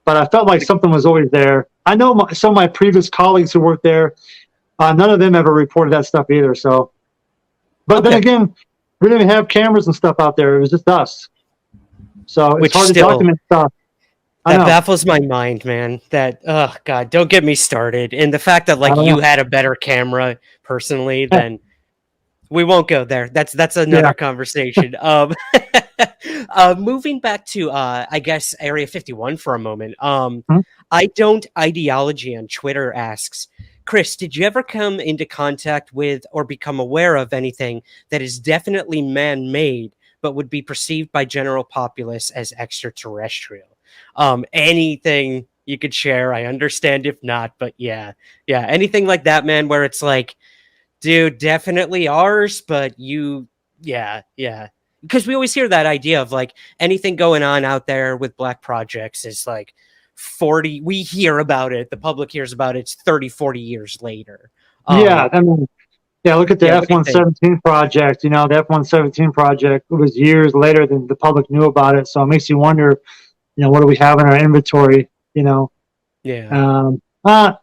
But I felt like something was always there. I know some of my previous colleagues who worked there, none of them ever reported that stuff either. So, but then again, we didn't have cameras and stuff out there. It was just us. So it's hard to document stuff. That baffles my mind, man. That, oh God, don't get me started. And the fact that like you had a better camera personally, then we won't go there. That's another conversation. Moving back to I guess Area 51 for a moment. I don't ideology on Twitter asks, Chris, did you ever come into contact with or become aware of anything that is definitely man-made but would be perceived by general populace as extraterrestrial? Anything you could share, I understand if not, but yeah, anything like that, man, where it's like, dude, definitely ours, but because we always hear that idea of like anything going on out there with black projects is like 40, we hear about it, the public hears about it, it's 30-40 years later. I mean, look at the F-117 project. You know, the F-117 project was years later than the public knew about it. So it makes you wonder, you know, what do we have in our inventory? You know, can I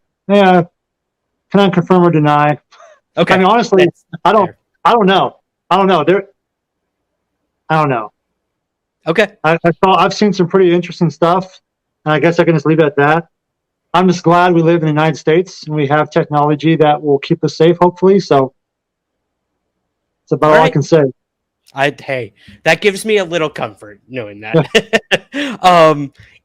confirm or deny? Okay. I mean, honestly, I don't know. I don't know. Okay. I've seen some pretty interesting stuff, and I guess I can just leave it at that. I'm just glad we live in the United States and we have technology that will keep us safe, hopefully. So that's about all I can say. Hey, that gives me a little comfort knowing that.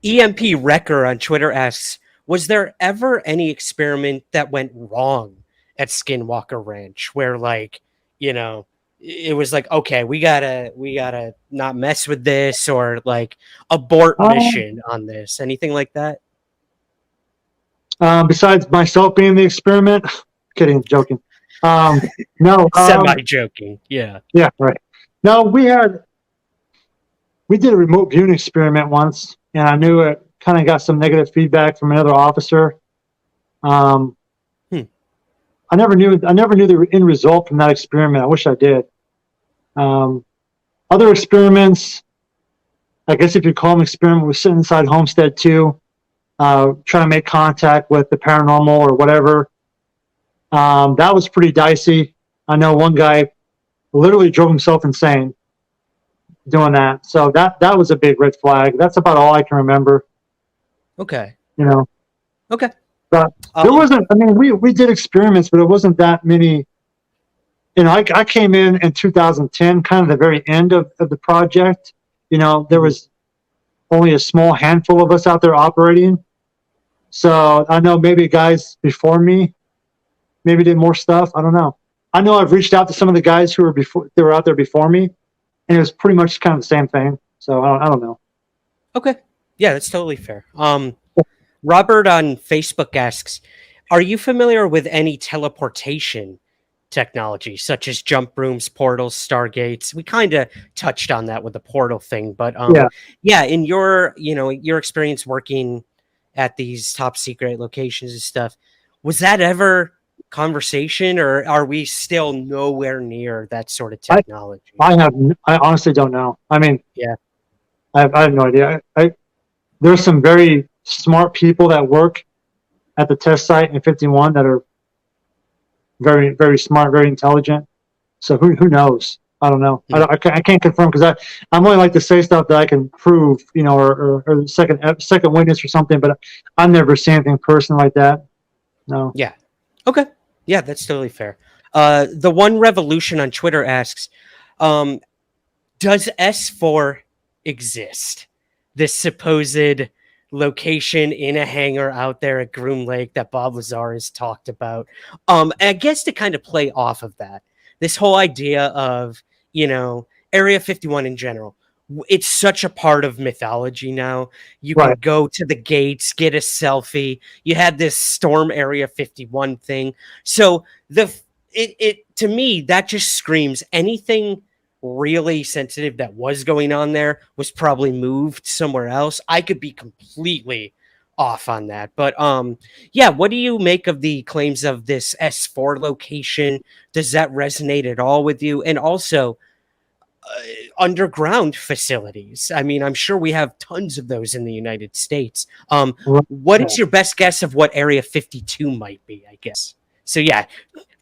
EMP Wrecker on Twitter asks, was there ever any experiment that went wrong at Skinwalker Ranch where, like, you know, it was like, okay, we gotta not mess with this, or like abort mission on this? Anything like that? Besides myself being the experiment, kidding, joking. No, semi-joking. Yeah, right. No, we did a remote viewing experiment once, and I knew it kind of got some negative feedback from another officer. I never knew the end result from that experiment. I wish I did. Other experiments, I guess if you call them experiment, was sitting inside Homestead 2, trying to make contact with the paranormal or whatever. That was pretty dicey. I know one guy literally drove himself insane doing that. So that was a big red flag. That's about all I can remember. Okay. You know. Okay. But there wasn't. I mean, we did experiments, but it wasn't that many. You know, I came in 2010, kind of the very end of the project. You know, there was only a small handful of us out there operating. So I know maybe guys before me maybe did more stuff. I don't know. I know I've reached out to some of the guys who were out there before me, and it was pretty much kind of the same thing. So I don't know. Okay. Yeah, that's totally fair. Robert on Facebook asks, are you familiar with any teleportation technology, such as jump rooms, portals, stargates? We kind of touched on that with the portal thing, but yeah, in your experience working at these top secret locations and stuff, was that ever conversation, or are we still nowhere near that sort of technology? I honestly don't know. I mean, yeah, I have no idea. There's some very smart people that work at the test site in 51 that are very, very smart, very intelligent. So who knows? I don't know. I can't confirm because I'm only like to say stuff that I can prove, you know, or second witness or something. But I've never seen anything personal like that. No. Yeah. Okay. Yeah, that's totally fair. The One Revolution on Twitter asks, does S4 exist? This supposed location in a hangar out there at Groom Lake that Bob Lazar has talked about. And I guess to kind of play off of that, this whole idea of, you know, Area 51 in general, it's such a part of mythology now. You can go to the gates, get a selfie. You had this Storm Area 51 thing. So it to me, that just screams anything really sensitive that was going on there was probably moved somewhere else. I could be completely off on that, but yeah, what do you make of the claims of this S4 location? Does that resonate at all with you? And also underground facilities, I mean, I'm sure we have tons of those in the United States. What is your best guess of what Area 52 might be, I guess? So yeah,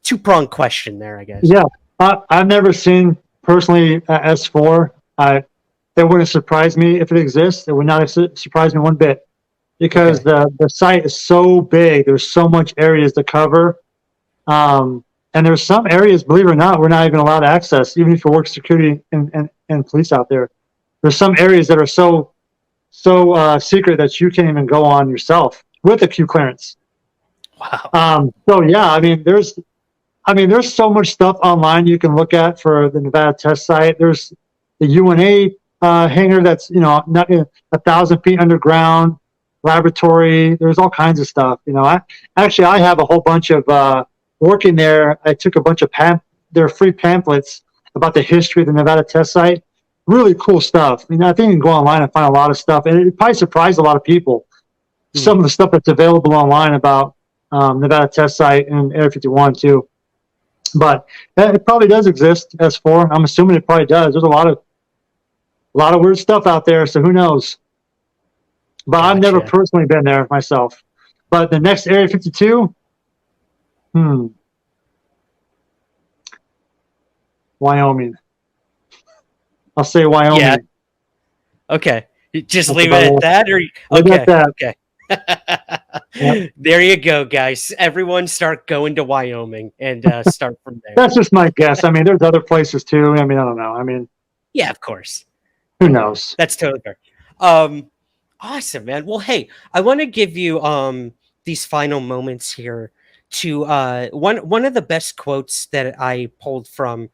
two-pronged question there, I guess. Yeah, I've never seen personally S4. It wouldn't surprise me if it exists. It would not surprise me one bit because the site is so big. There's so much areas to cover. And there's some areas, believe it or not, we're not even allowed to access, even if you work security and police out there. There's some areas that are so secret that you can't even go on yourself with a Q clearance. Wow. So yeah, I mean, there's so much stuff online you can look at for the Nevada test site. There's the UNA hangar that's, you know, not 1,000 feet underground, laboratory. There's all kinds of stuff. You know, I have a whole bunch of working there. I took a bunch of their free pamphlets about the history of the Nevada test site. Really cool stuff. I mean, I think you can go online and find a lot of stuff, and it probably surprised a lot of people. Some of the stuff that's available online about Nevada test site and Area 51 too. But it probably does exist, S4. I'm assuming it probably does. There's a lot of weird stuff out there, so who knows? But I've never personally been there myself. But the next Area 52, Wyoming. I'll say Wyoming. Yeah. Okay. Just leave it at that, or okay. Yep. There you go, guys. Everyone start going to Wyoming and start from there. That's just my guess. I mean, there's other places too. I mean, I don't know. I mean, yeah, of course. Who knows? That's totally fair. Awesome, man. Well, hey, I want to give you these final moments here to one of the best quotes that I pulled from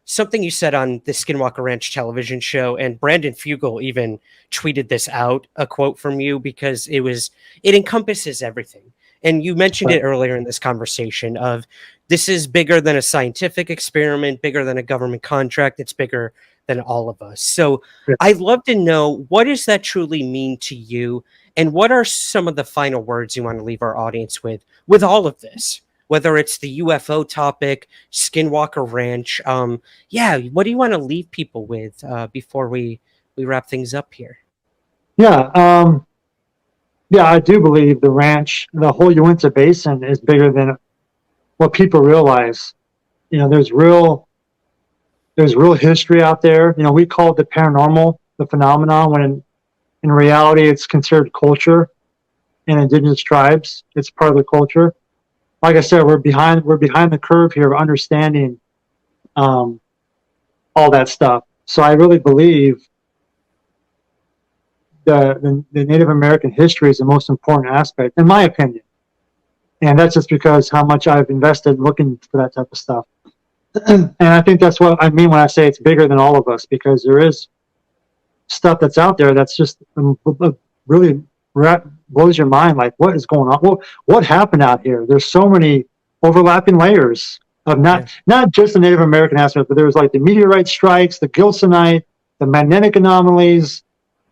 something you said on the Skinwalker Ranch television show, and Brandon Fugel even tweeted this out, a quote from you, because it encompasses everything. And you mentioned it earlier in this conversation of this is bigger than a scientific experiment, bigger than a government contract. It's bigger than all of us. So I'd love to know, what does that truly mean to you? And what are some of the final words you want to leave our audience with all of this? Whether it's the UFO topic, Skinwalker Ranch, what do you want to leave people with before we wrap things up here? Yeah, yeah, I do believe the ranch, the whole Uinta Basin, is bigger than what people realize. You know, there's real history out there. You know, we call it the paranormal, the phenomenon, when in reality it's considered culture in indigenous tribes. It's part of the culture. Like I said, we're behind the curve here of understanding all that stuff. So I really believe the Native American history is the most important aspect, in my opinion. And that's just because how much I've invested looking for that type of stuff. And I think that's what I mean when I say it's bigger than all of us, because there is stuff that's out there that's just really blows your mind. Like, what is going on? What happened out here? There's so many overlapping layers of not just the Native American aspect, but there's like the meteorite strikes, the Gilsonite, the magnetic anomalies.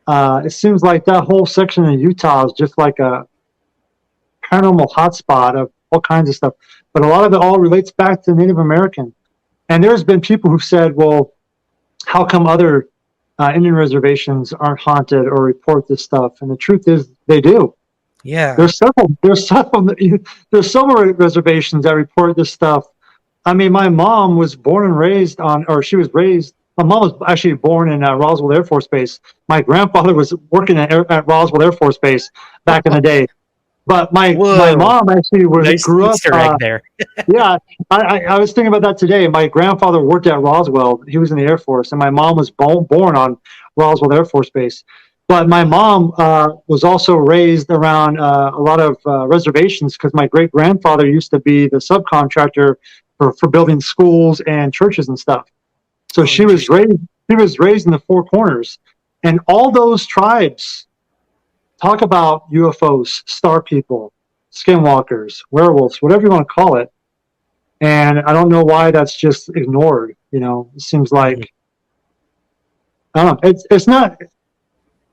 It seems like that whole section in Utah is just like a paranormal hotspot of all kinds of stuff. But a lot of it all relates back to Native American. And there's been people who said, well, how come other Indian reservations aren't haunted or report this stuff? And the truth is they do. Yeah. There's several reservations that report this stuff. I mean, my mom was born and raised my mom was actually born in Roswell Air Force Base. My grandfather was working at Roswell Air Force Base back in the day. But my mom actually grew up. Easter egg there. Yeah, I was thinking about that today. My grandfather worked at Roswell. He was in the Air Force, and my mom was born on Roswell Air Force Base. But my mom was also raised around a lot of reservations, because my great grandfather used to be the subcontractor for building schools and churches and stuff. So she was raised in the Four Corners, and all those tribes talk about UFOs, star people, skinwalkers, werewolves, whatever you want to call it. And I don't know why that's just ignored. You know, it seems like, I don't know, it's not,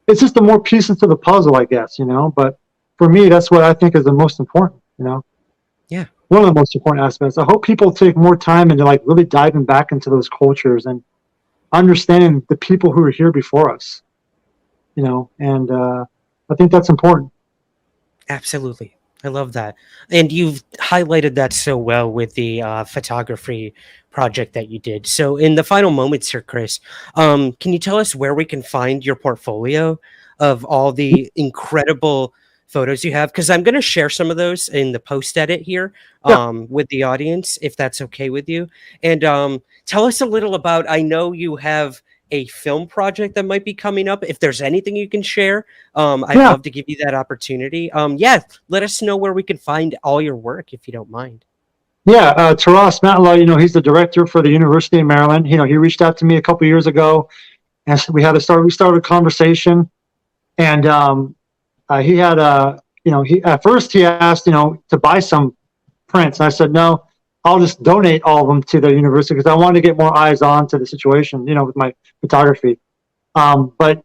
it's just the more pieces to the puzzle, I guess, you know. But for me, that's what I think is the most important, you know. Yeah. One of the most important aspects. I hope people take more time into like really diving back into those cultures and understanding the people who were here before us, you know, and I think that's important. Absolutely. I love that. And you've highlighted that so well with the photography project that you did. So in the final moments here, Chris, can you tell us where we can find your portfolio of all the incredible photos you have? Because I'm going to share some of those in the post edit here with the audience, if that's okay with you. And tell us a little about, I know you have a film project that might be coming up. If there's anything you can share, I'd love to give you that opportunity. Let us know where we can find all your work, if you don't mind. Yeah, Taras Matlow, you know, he's the director for the University of Maryland. You know, he reached out to me a couple years ago, and so we started a conversation, and he had at first he asked, you know, to buy some prints, and I said no, I'll just donate all of them to the university, because I wanted to get more eyes on to the situation, you know, with my photography. But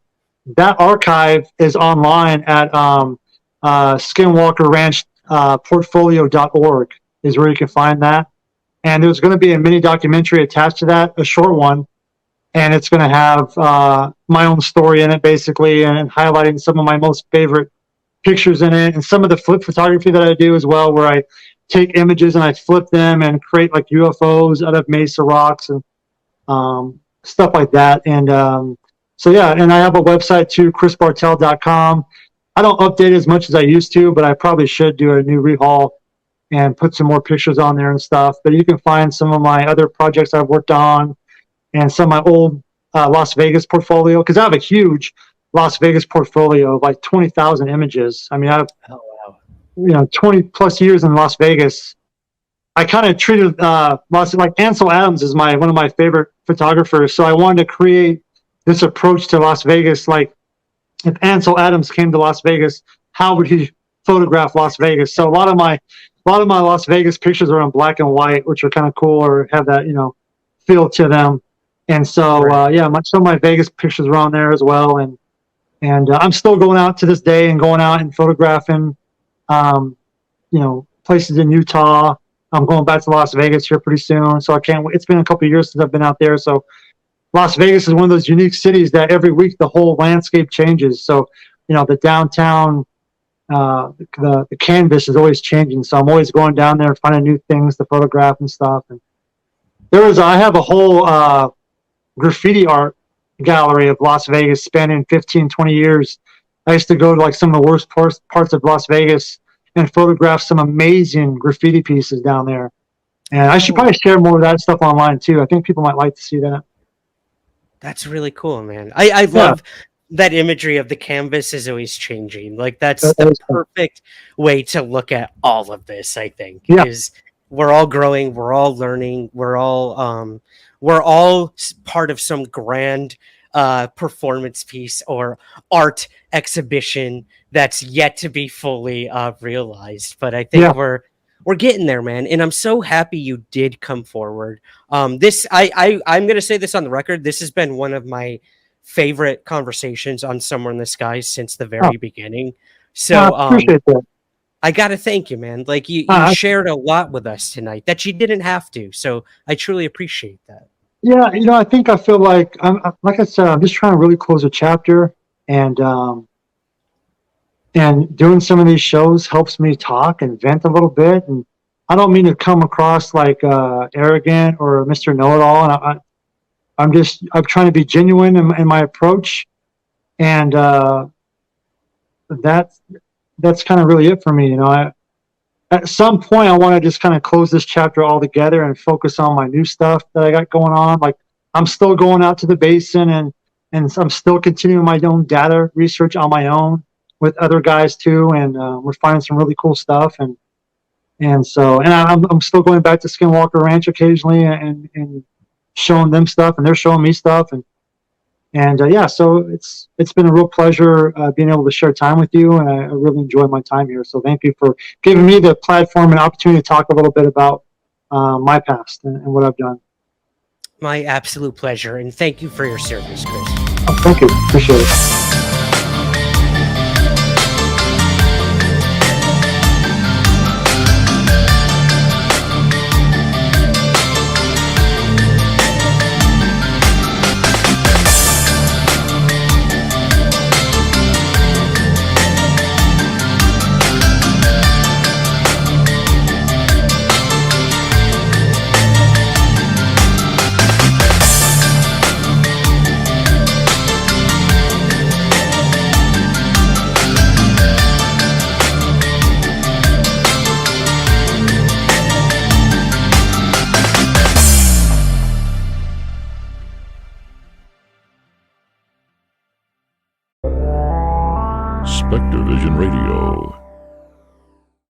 that archive is online at Skinwalker Ranch portfolio.org is where you can find that. And there's going to be a mini documentary attached to that, a short one. And it's going to have my own story in it, basically, and highlighting some of my most favorite pictures in it, and some of the flip photography that I do as well, where I take images and I flip them and create like UFOs out of mesa rocks and stuff like that. And so, yeah, and I have a website too, chrisbartel.com. I don't update as much as I used to, but I probably should do a new rehaul and put some more pictures on there and stuff. But you can find some of my other projects I've worked on and some of my old Las Vegas portfolio, because I have a huge Las Vegas portfolio of like 20,000 images. I mean, I have 20 plus years in Las Vegas. I kind of treated like Ansel Adams is one of my favorite photographers. So I wanted to create this approach to Las Vegas. Like, if Ansel Adams came to Las Vegas, how would he photograph Las Vegas? So a lot of my Las Vegas pictures are in black and white, which are kind of cool, or have that, you know, feel to them. And so some of my Vegas pictures are on there as well. And And I'm still going out to this day and going out and photographing, places in Utah. I'm going back to Las Vegas here pretty soon. So I can't, it's been a couple of years since I've been out there. So Las Vegas is one of those unique cities that every week the whole landscape changes. So, the downtown, the canvas is always changing. So I'm always going down there, finding new things to photograph and stuff. And I have a whole graffiti art gallery of Las Vegas spanning 15, 20 years. I used to go to like some of the worst parts of Las Vegas and photograph some amazing graffiti pieces down there. And I should probably share more of that stuff online too. I think people might like to see that. That's really cool, man. I love that imagery of the canvas is always changing. Like that's the perfect way to look at all of this, I think. Is we're all growing, we're all learning, we're all part of some grand performance piece or art exhibition that's yet to be fully realized. But I think we're getting there, man. And I'm so happy you did come forward. I'm going to say this on the record. This has been one of my favorite conversations on Somewhere in the Skies since the very beginning. So I appreciate that. I got to thank you, man. Like you shared a lot with us tonight that you didn't have to. So I truly appreciate that. Yeah. I think I feel like like I said, I'm just trying to really close a chapter, and doing some of these shows helps me talk and vent a little bit. And I don't mean to come across like arrogant or Mr. Know-it-all. And I'm trying to be genuine in my approach. And that's kind of really it for me. At some point I want to just kind of close this chapter all together and focus on my new stuff that I got going on. Like I'm still going out to the basin and I'm still continuing my own data research on my own with other guys too, and we're finding some really cool stuff, and I'm still going back to Skinwalker Ranch occasionally and showing them stuff, and they're showing me stuff, and so it's been a real pleasure being able to share time with you, and I really enjoy my time here. So thank you for giving me the platform and opportunity to talk a little bit about my past and what I've done. My absolute pleasure, and thank you for your service, Chris. Oh, thank you, appreciate it.